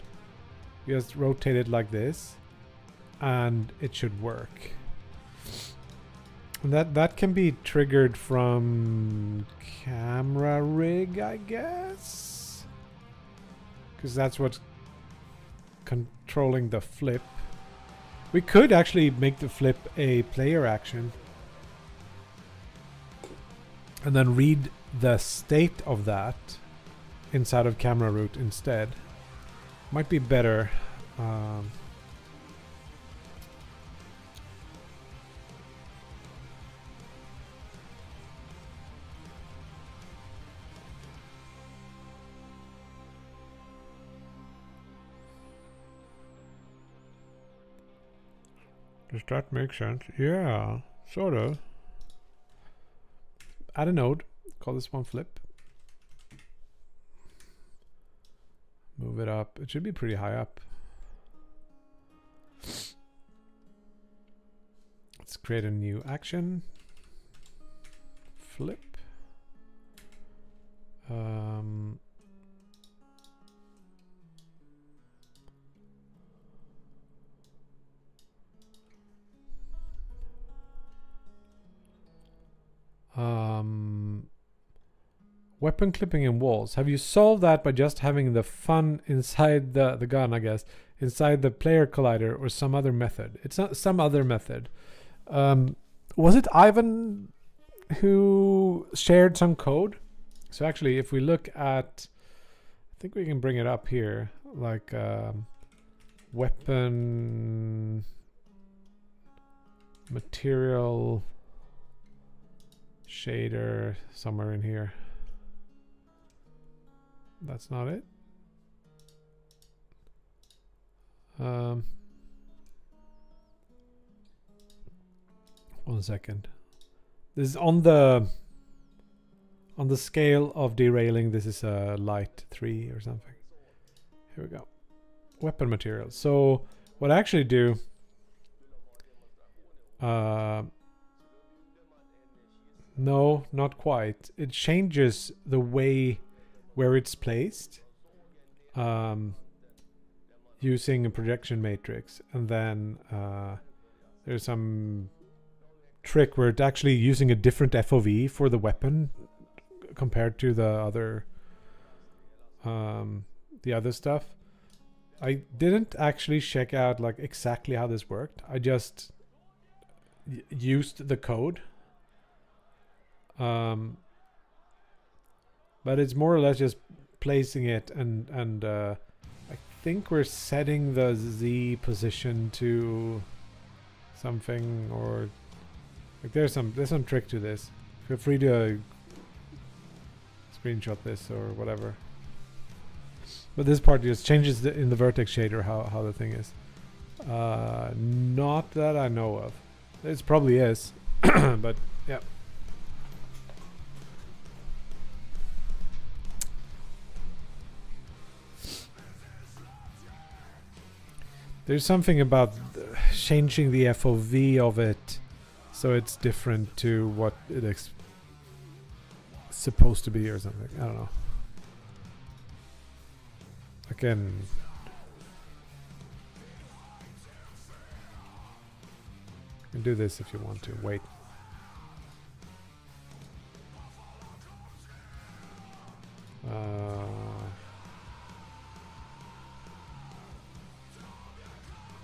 We just rotate it like this, and it should work. And that can be triggered from camera rig, I guess, because that's what's controlling the flip. We could actually make the flip a player action and then read the state of that inside of camera root instead. Might be better. Does that make sense? Yeah, sort of. Add a node. Call this one flip. Move it up. It should be pretty high up. Let's create a new action. Flip. Weapon clipping in walls. Have you solved that by just having the fun inside the gun, I guess, inside the player collider, or some other method? It's not some other method. Was it Ivan who shared some code? So actually, if we look at, I think we can bring it up here, like weapon material shader somewhere in here. That's not it. One second. This is on the scale of derailing. This is a light 3 or something. Here we go. Weapon materials. So what I actually do, no, not quite. It changes the way where it's placed using a projection matrix, and then there's some trick where it's actually using a different FOV for the weapon compared to the other stuff. I didn't actually check out like exactly how this worked. I just used the code. But it's more or less just placing it, and I think we're setting the Z position to something, or like there's some trick to this. Feel free to screenshot this or whatever. But this part just changes in the vertex shader how the thing is. Not that I know of. It probably is, but yeah. There's something about changing the FOV of it so it's different to what it's supposed to be or something. I don't know. Again, you can do this if you want to. Wait.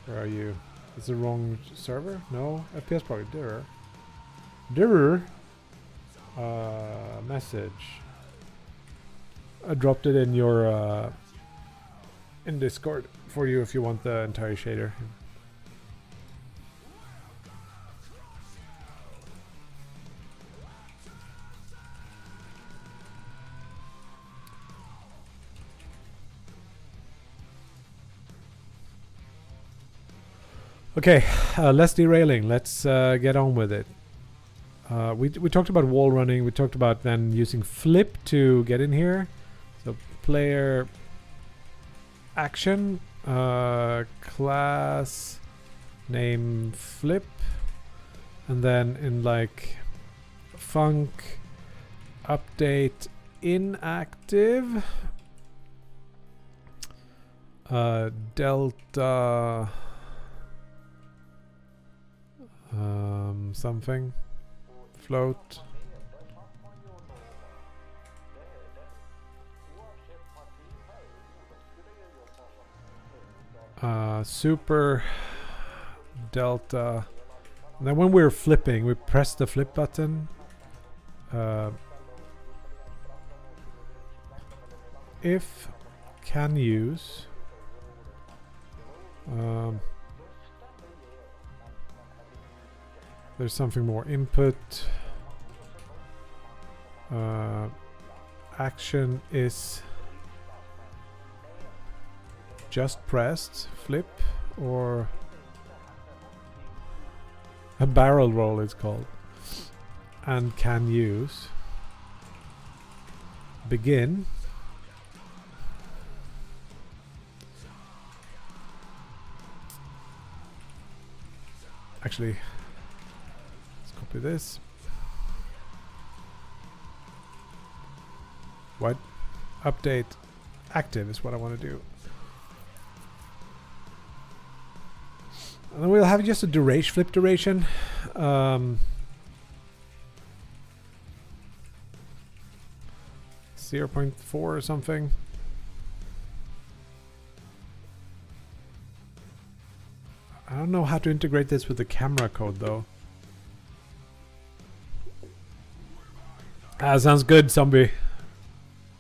Where are you? Is the wrong server? No, FPS probably Dirr. Message. I dropped it in your in Discord for you if you want the entire shader. Okay, less derailing. Let's get on with it. We talked about wall running. We talked about then using flip to get in here. So player action class name flip, and then in like func update inactive delta something float super delta, and then when we're flipping we press the flip button, if can use there's something more input action is just pressed flip, or a barrel roll it's called, and can use begin actually let's copy this. What? Update active is what I want to do. And then we'll have just a duration, flip duration. 0.4 or something. I don't know how to integrate this with the camera code though. Ah, sounds good, zombie.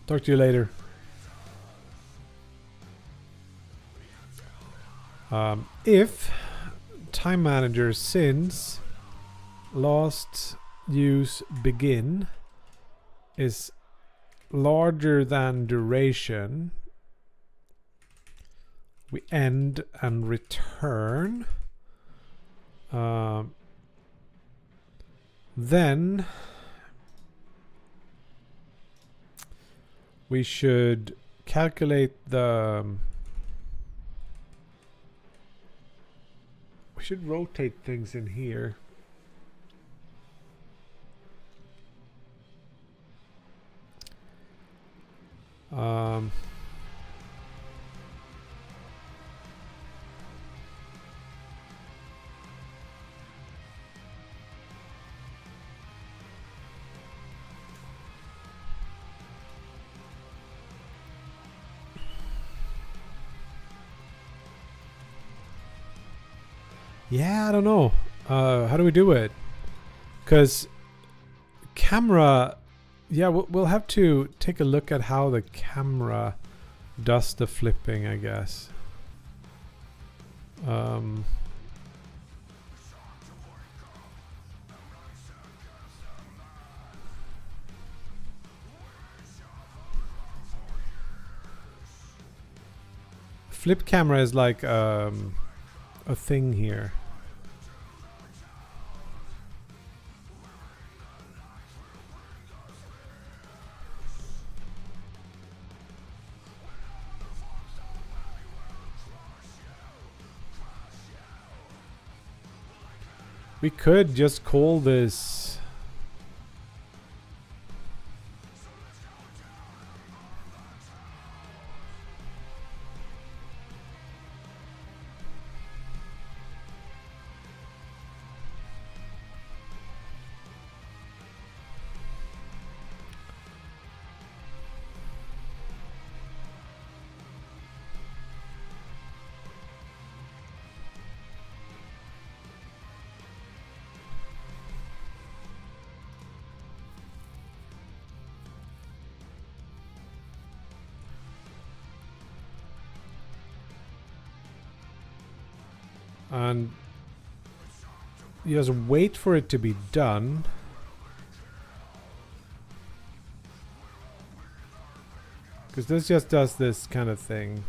Talk to you later. If time manager since last use begin is larger than duration, we end and return. Then we should calculate the we should rotate things in here. Yeah, I don't know. How do we do it? Because camera, yeah, we'll have to take a look at how the camera does the flipping, I guess. flip camera is like a thing here. We could just call this and you just wait for it to be done. Because this just does this kind of thing.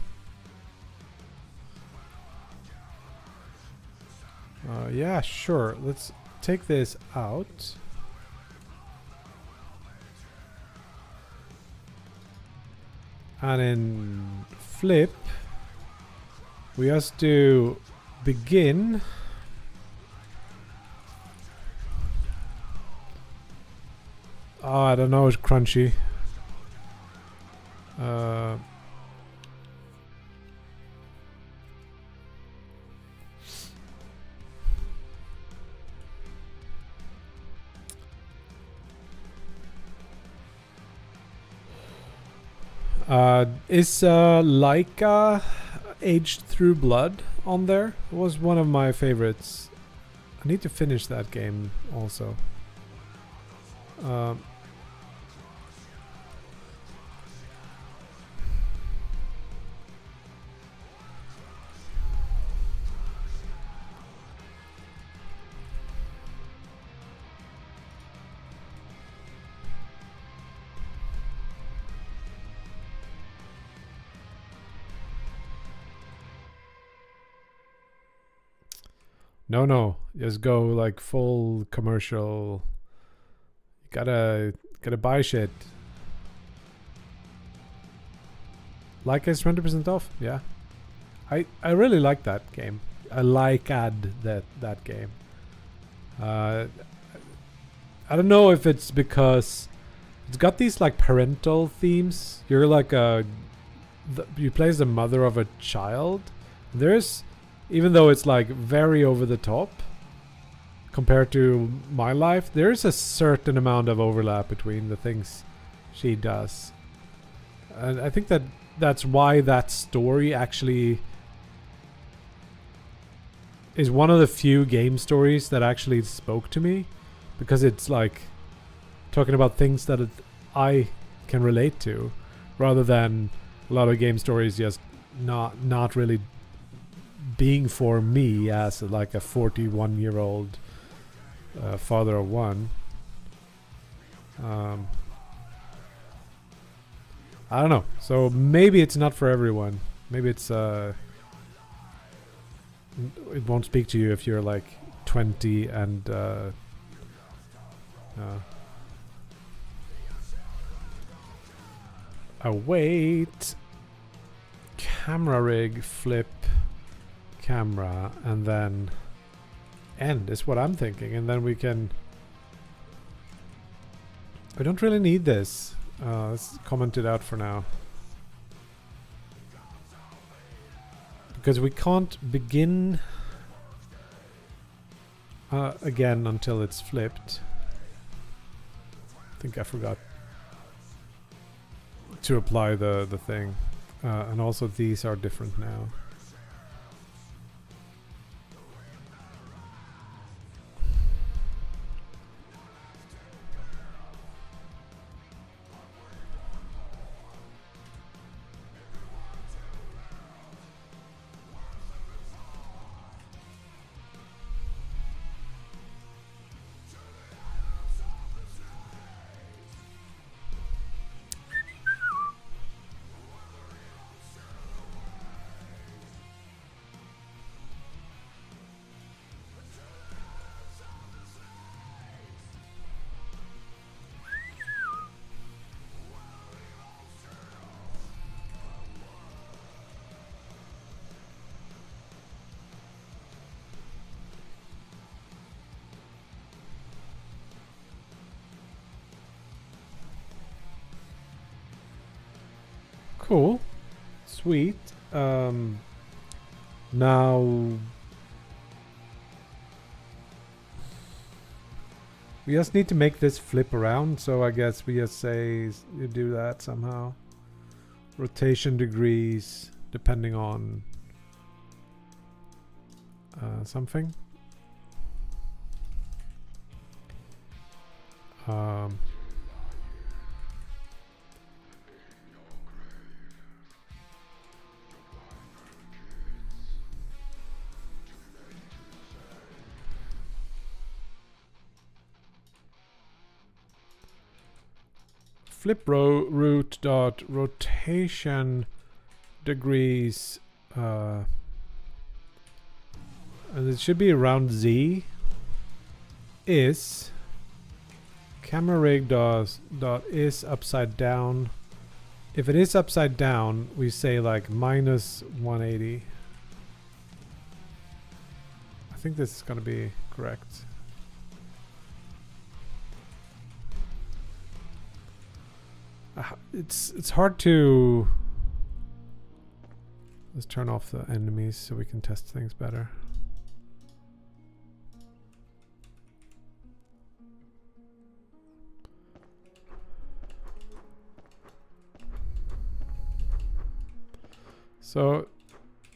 Yeah, sure. Let's take this out. And in flip, we just do begin. Oh, I don't know, it's crunchy. Is Laika Aged Through Blood on there? It was one of my favorites. I need to finish that game also. No, just go like full commercial. You gotta buy shit. Like it's 20% off. Yeah, I really like that game. I like that game. I don't know if it's because it's got these like parental themes. You're like you play as the mother of a child. There's, even though it's like very over the top compared to my life, there's a certain amount of overlap between the things she does. And I think that's why that story actually is one of the few game stories that actually spoke to me, because it's like talking about things that I can relate to, rather than a lot of game stories just not really being for me as like a 41-year-old father of one. I don't know. So maybe it's not for everyone. Maybe it's it won't speak to you if you're like 20 and wait. Camera rig, flip camera, and then end is what I'm thinking, and then we don't really need this. Let's comment it out for now, because we can't begin again until it's flipped. I think I forgot to apply the thing, and also these are different now. Cool. Sweet. Now we just need to make this flip around, so I guess we just say you do that somehow. Rotation degrees depending on something. Flip root dot rotation degrees, and it should be around Z is camera rig dot is upside down. If it is upside down, we say like minus 180. I think this is gonna be correct. It's hard to... Let's turn off the enemies so we can test things better. So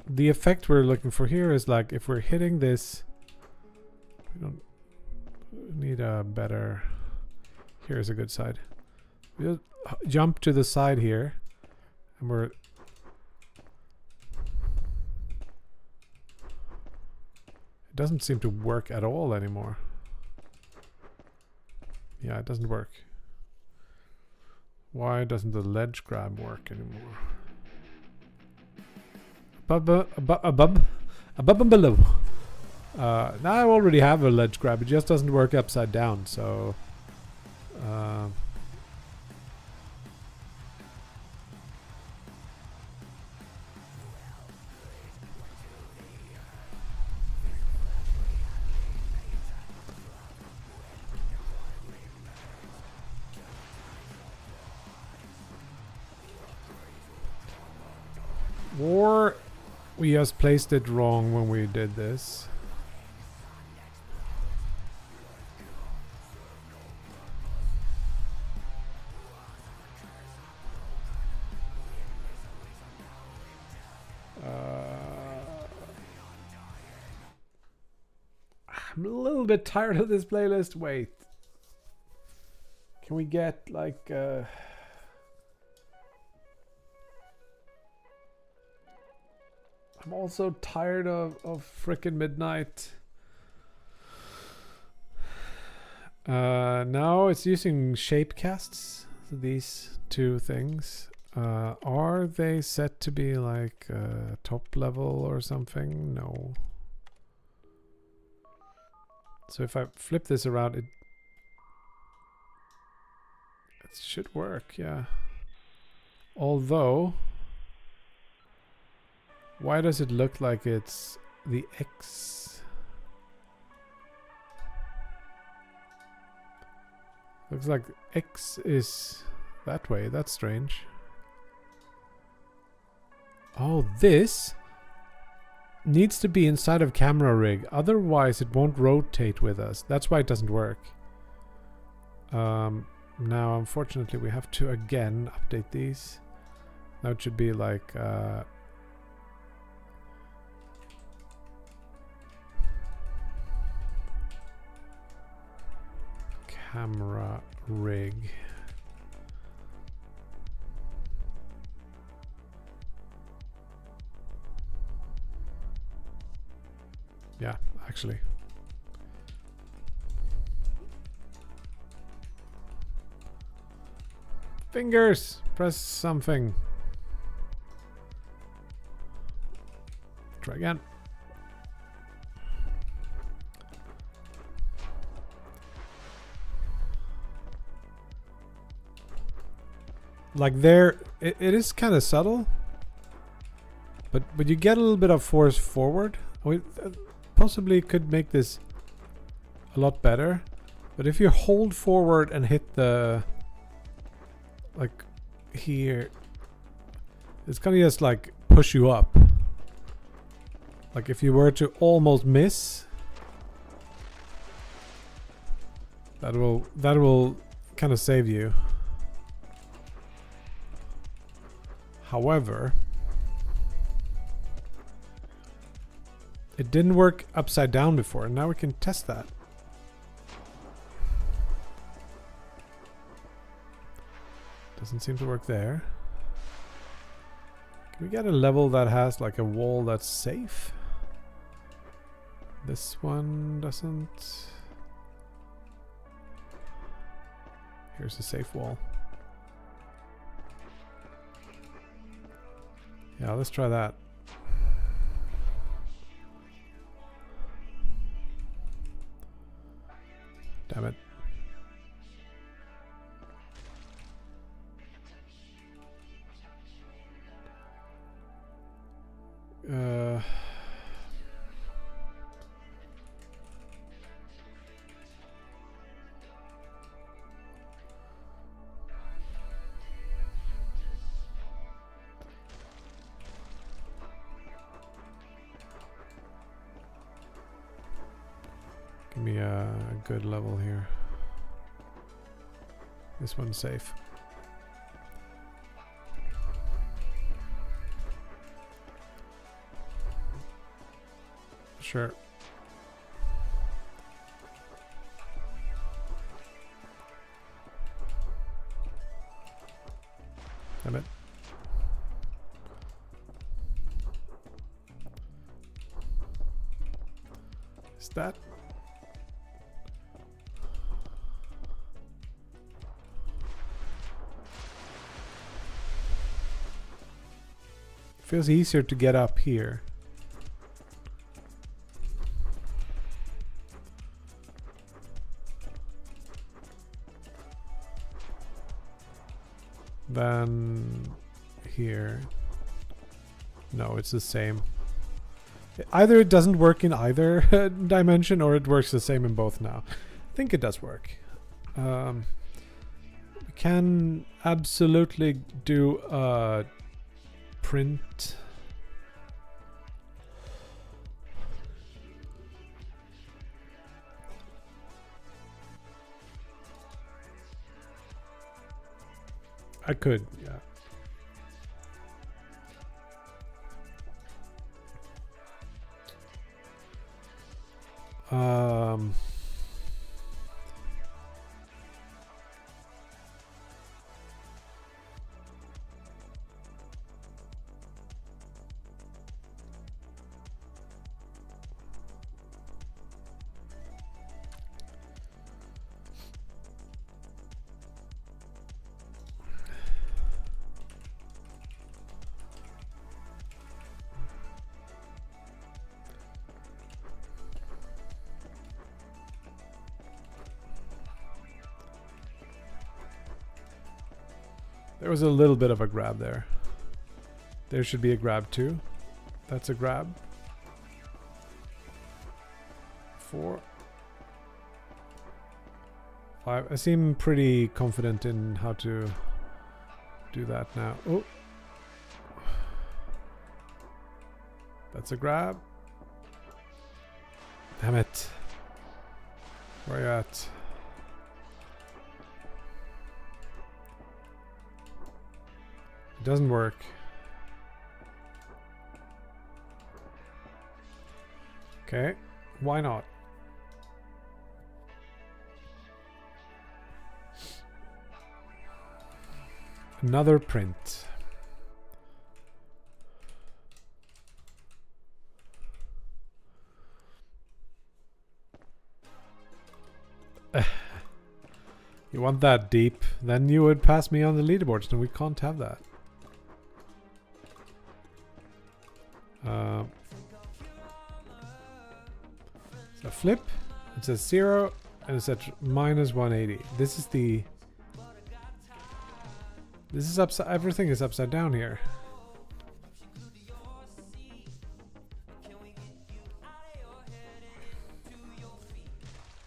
the effect we're looking for here is like if we're hitting this, we don't need a better... Here's a good side. We'll jump to the side here, and we're... It doesn't seem to work at all anymore. Yeah, it doesn't work. Why doesn't the ledge grab work anymore? Above and below. Now I already have a ledge grab, it just doesn't work upside down, so... Or we just placed it wrong when we did this. I'm a little bit tired of this playlist. Wait. Can we get like... I'm also tired of frickin' midnight. Now it's using shape casts. These two things. Are they set to be like top level or something? No. So if I flip this around, it should work, yeah. Although, why does it look like it's the X? Looks like X is that way. That's strange. Oh, this needs to be inside of camera rig. Otherwise, it won't rotate with us. That's why it doesn't work. Now, unfortunately, we have to again update these. Now it should be like... camera rig. Yeah, actually. Fingers! Press something. Try again. Like there, it is kind of subtle, but you get a little bit of force forward. We possibly could make this a lot better, but if you hold forward and hit the, like here, It's gonna just like push you up. Like if you were to almost miss, that will kind of save you. However, it didn't work upside down before, and now we can test that. Doesn't seem to work there. Can we get a level that has like a wall that's safe? This one doesn't. Here's a safe wall. Yeah, let's try that. Damn it. Give me a good level here. This one's safe. Sure. Damn it. Is that? Feels easier to get up here. Than here. No, it's the same. Either it doesn't work in either dimension, or it works the same in both now. I think it does work. We can absolutely do a print. I could, yeah. There was a little bit of a grab there. There should be a grab too. That's a grab. 4. 5. I seem pretty confident in how to do that now. Oh. That's a grab. Damn it. Where are you at? It doesn't work. Okay, why not? Another print. You want that deep? Then you would pass me on the leaderboards, and we can't have that. So flip, it says 0 and it says minus 180. This is the... This is upside... Everything is upside down here.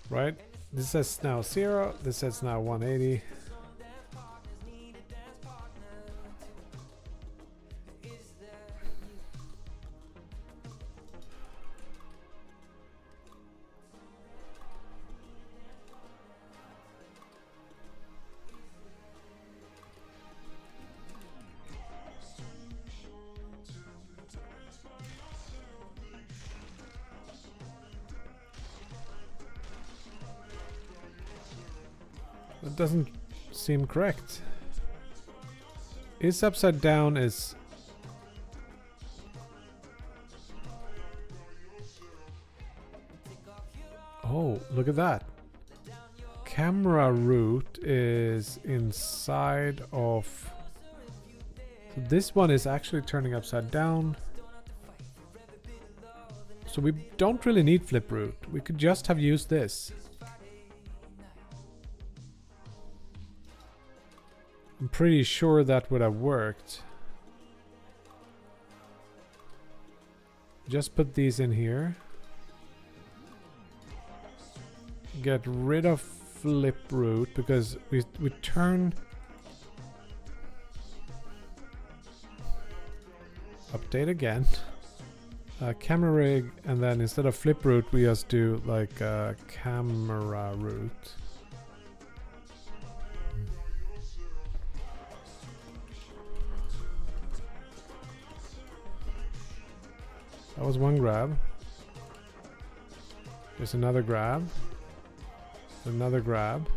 Right? This says now 0, this says now 180. That doesn't seem correct. Is upside down is... Oh, look at that. Camera root is inside of... So this one is actually turning upside down. So we don't really need flip root. We could just have used this. I'm pretty sure that would have worked. Just put these in here. Get rid of flip root because we turn... Update again. Camera rig, and then instead of flip root we just do like camera root. That was one grab. There's another grab. Another grab.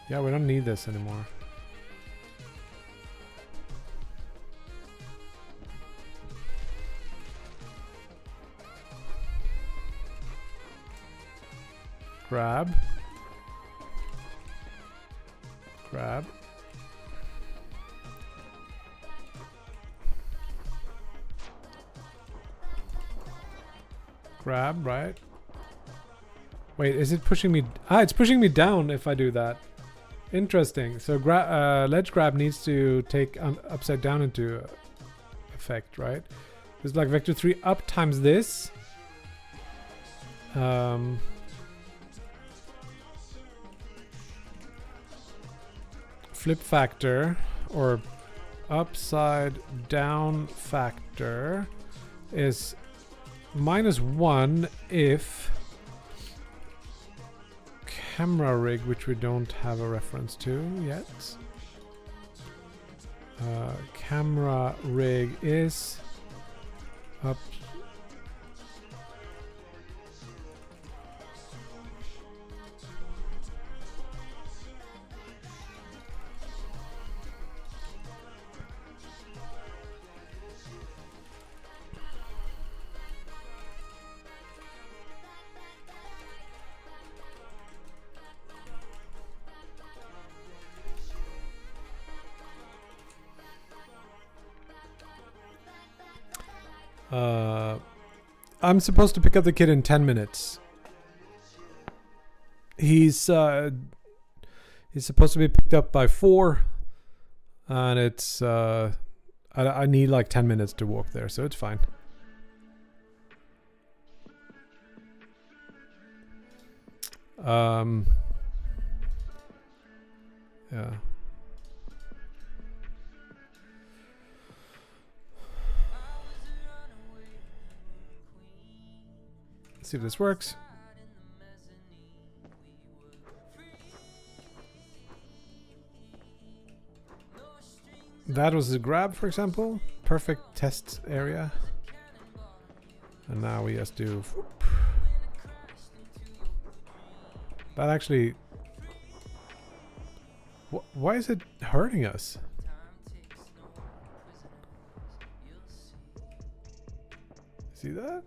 Yeah, we don't need this anymore. Grab. Grab. Grab, right? Wait, is it pushing me? Ah, it's pushing me down if I do that. Interesting. So ledge grab needs to take upside down into effect, right? It's like vector 3 up times this. Flip factor or upside down factor is -1 if camera rig, which we don't have a reference to yet. Camera rig is up. I'm supposed to pick up the kid in 10 minutes. He's supposed to be picked up by 4, and it's I need like 10 minutes to walk there, so it's fine. Yeah. See if this works. That was a grab, for example. Perfect test area. And now we just do... That actually... Why is it hurting us? See that?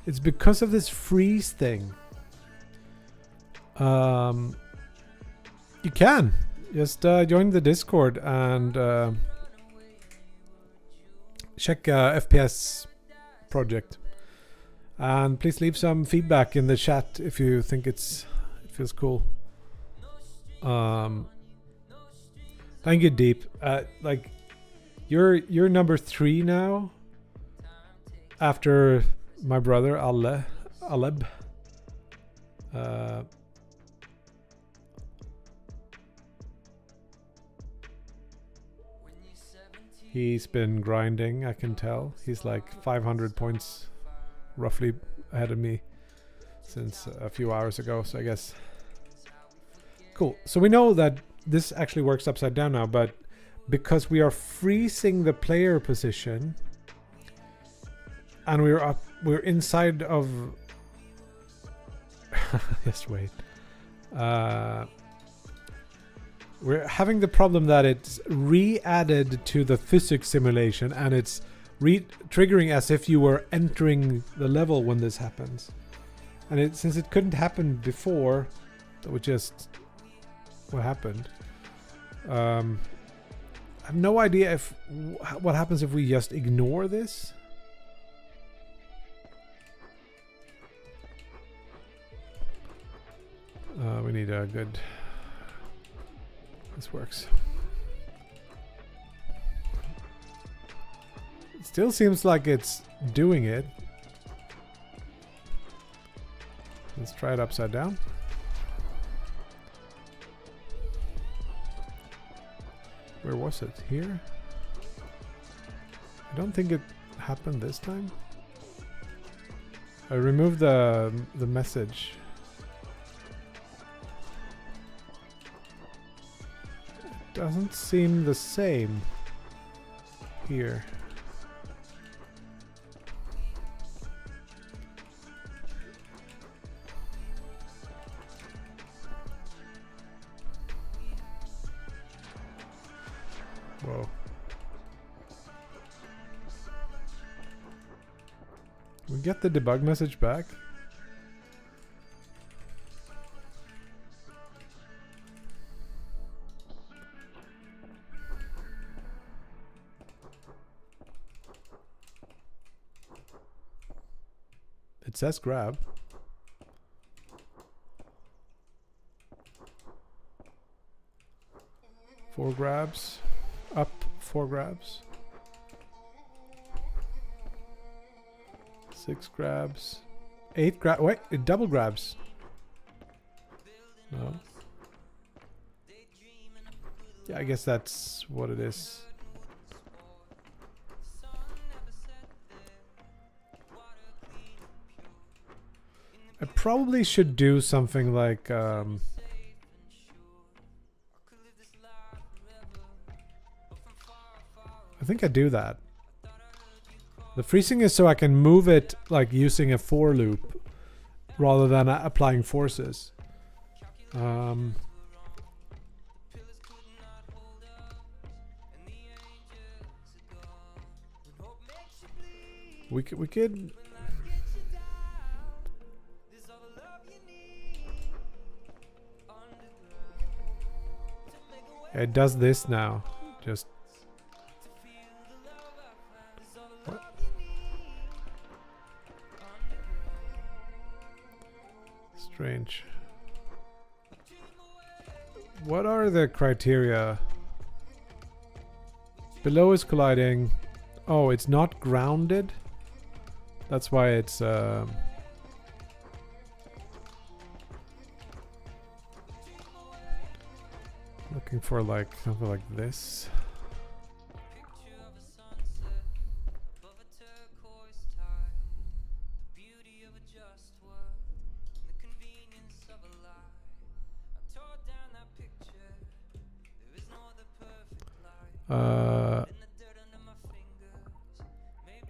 It's because of this freeze thing. You can just join the Discord and check FPS project, and please leave some feedback in the chat if you think it feels cool. Thank you, Deep. Like you're number 3 now. after my brother Aleb. He's been grinding, I can tell. He's like 500 points roughly ahead of me since a few hours ago, so I guess. Cool. So we know that this actually works upside down now, but because we are freezing the player position and we're inside of just wait. We're having the problem that it's re-added to the physics simulation and it's triggering as if you were entering the level when this happens. And since it couldn't happen before, that was just what happened. I have no idea what happens if we just ignore this. We need a good... This works. It still seems like it's doing it. Let's try it upside down. Where was it? Here? I don't think it happened this time. I removed the message. It doesn't seem the same here. Whoa. We get the debug message back. It says grab. Four grabs. Up 4 grabs. 6 grabs. 8 grab. Wait, it double grabs. No. Yeah, I guess that's what it is. I probably should do something like I think I do that. The freezing is so I can move it like using a for loop rather than applying forces. We could it does this now. Just what? Strange. What are the criteria? Below is colliding. Oh, it's not grounded. That's why it's looking for like something like this.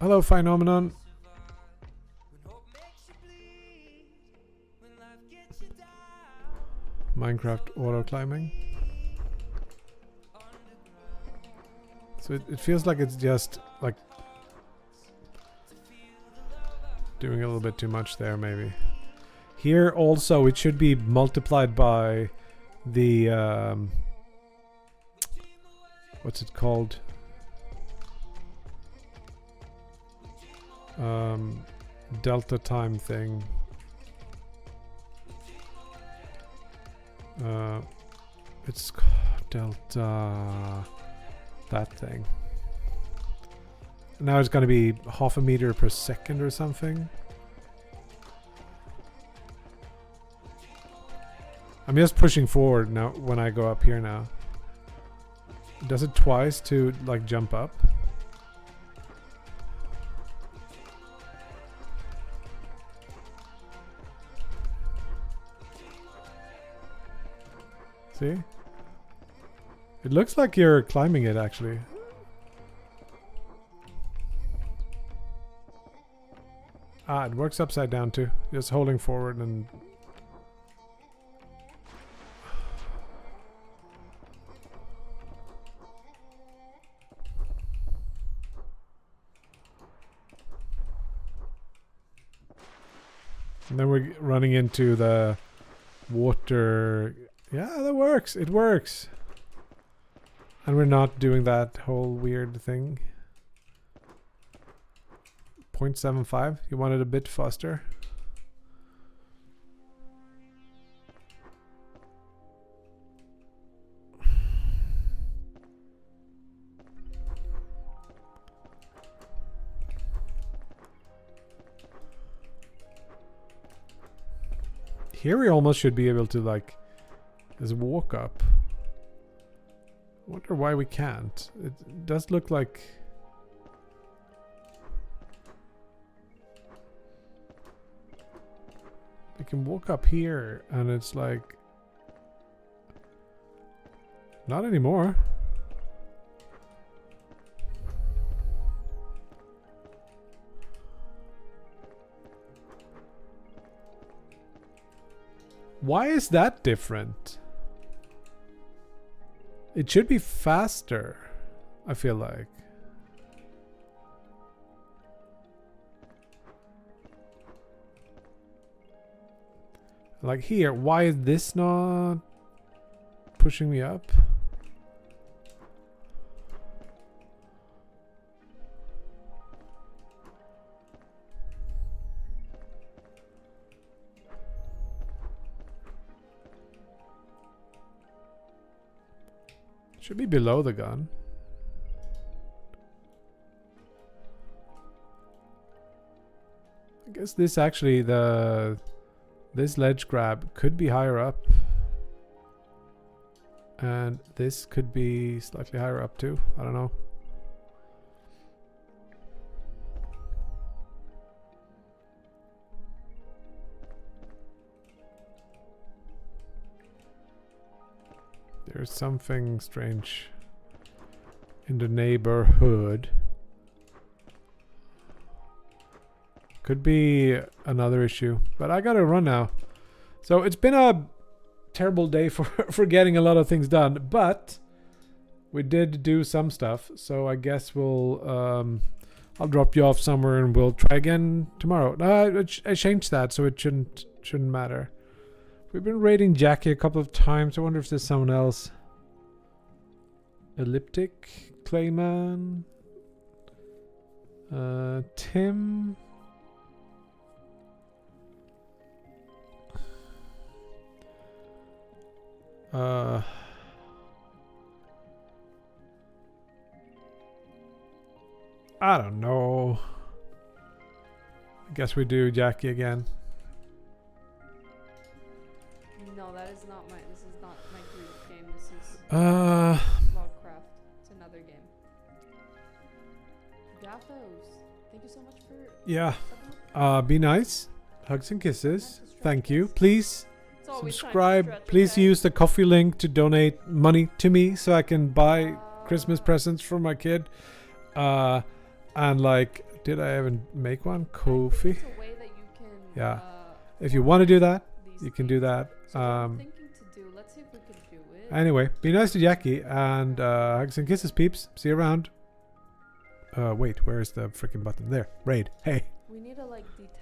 Hello, Phenomenon. Minecraft auto climbing. So it feels like it's just like doing a little bit too much there, maybe. Here also it should be multiplied by the what's it called? Delta time thing. It's delta that thing. Now it's going to be 0.5 meter per second or something. I'm just pushing forward now when I go up here now. It does it twice to like jump up. See? It looks like you're climbing it actually. Ah, it works upside down too. Just holding forward and... And then we're running into the water. Yeah, that works. It works. And we're not doing that whole weird thing. 0.75. You want it a bit faster. Here we almost should be able to like just walk up. Wonder why we can't. It does look like... We can walk up here and it's like... Not anymore. Why is that different? It should be faster, I feel like. Like here, why is this not pushing me up? Should be below the gun. I guess this actually, this ledge grab could be higher up. And this could be slightly higher up too. I don't know. There's something strange in the neighborhood. Could be another issue, but I gotta run now. So it's been a terrible day for getting a lot of things done, but we did do some stuff. So I guess we'll I'll drop you off somewhere and we'll try again tomorrow. I changed that so it shouldn't matter. We've been raiding Jackie a couple of times. I wonder if there's someone else. Elliptic, Clayman, Tim. I don't know. I guess we do Jackie again. No, that is not my. This is not my group game. This is Lovecraft. It's another game. Gaffos, thank you so much for. Yeah. Be nice. Hugs and kisses. Thank you. Please subscribe. Please use the coffee link to donate money to me so I can buy Christmas presents for my kid. And like, did I even make one? Kofi. Yeah. If you want to do that, you can do that. Let's see if we can do it. Anyway, be nice to Jackie and hugs and kisses, peeps. See you around. Wait, where is the freaking button? There. Raid. Hey. We need to like detach.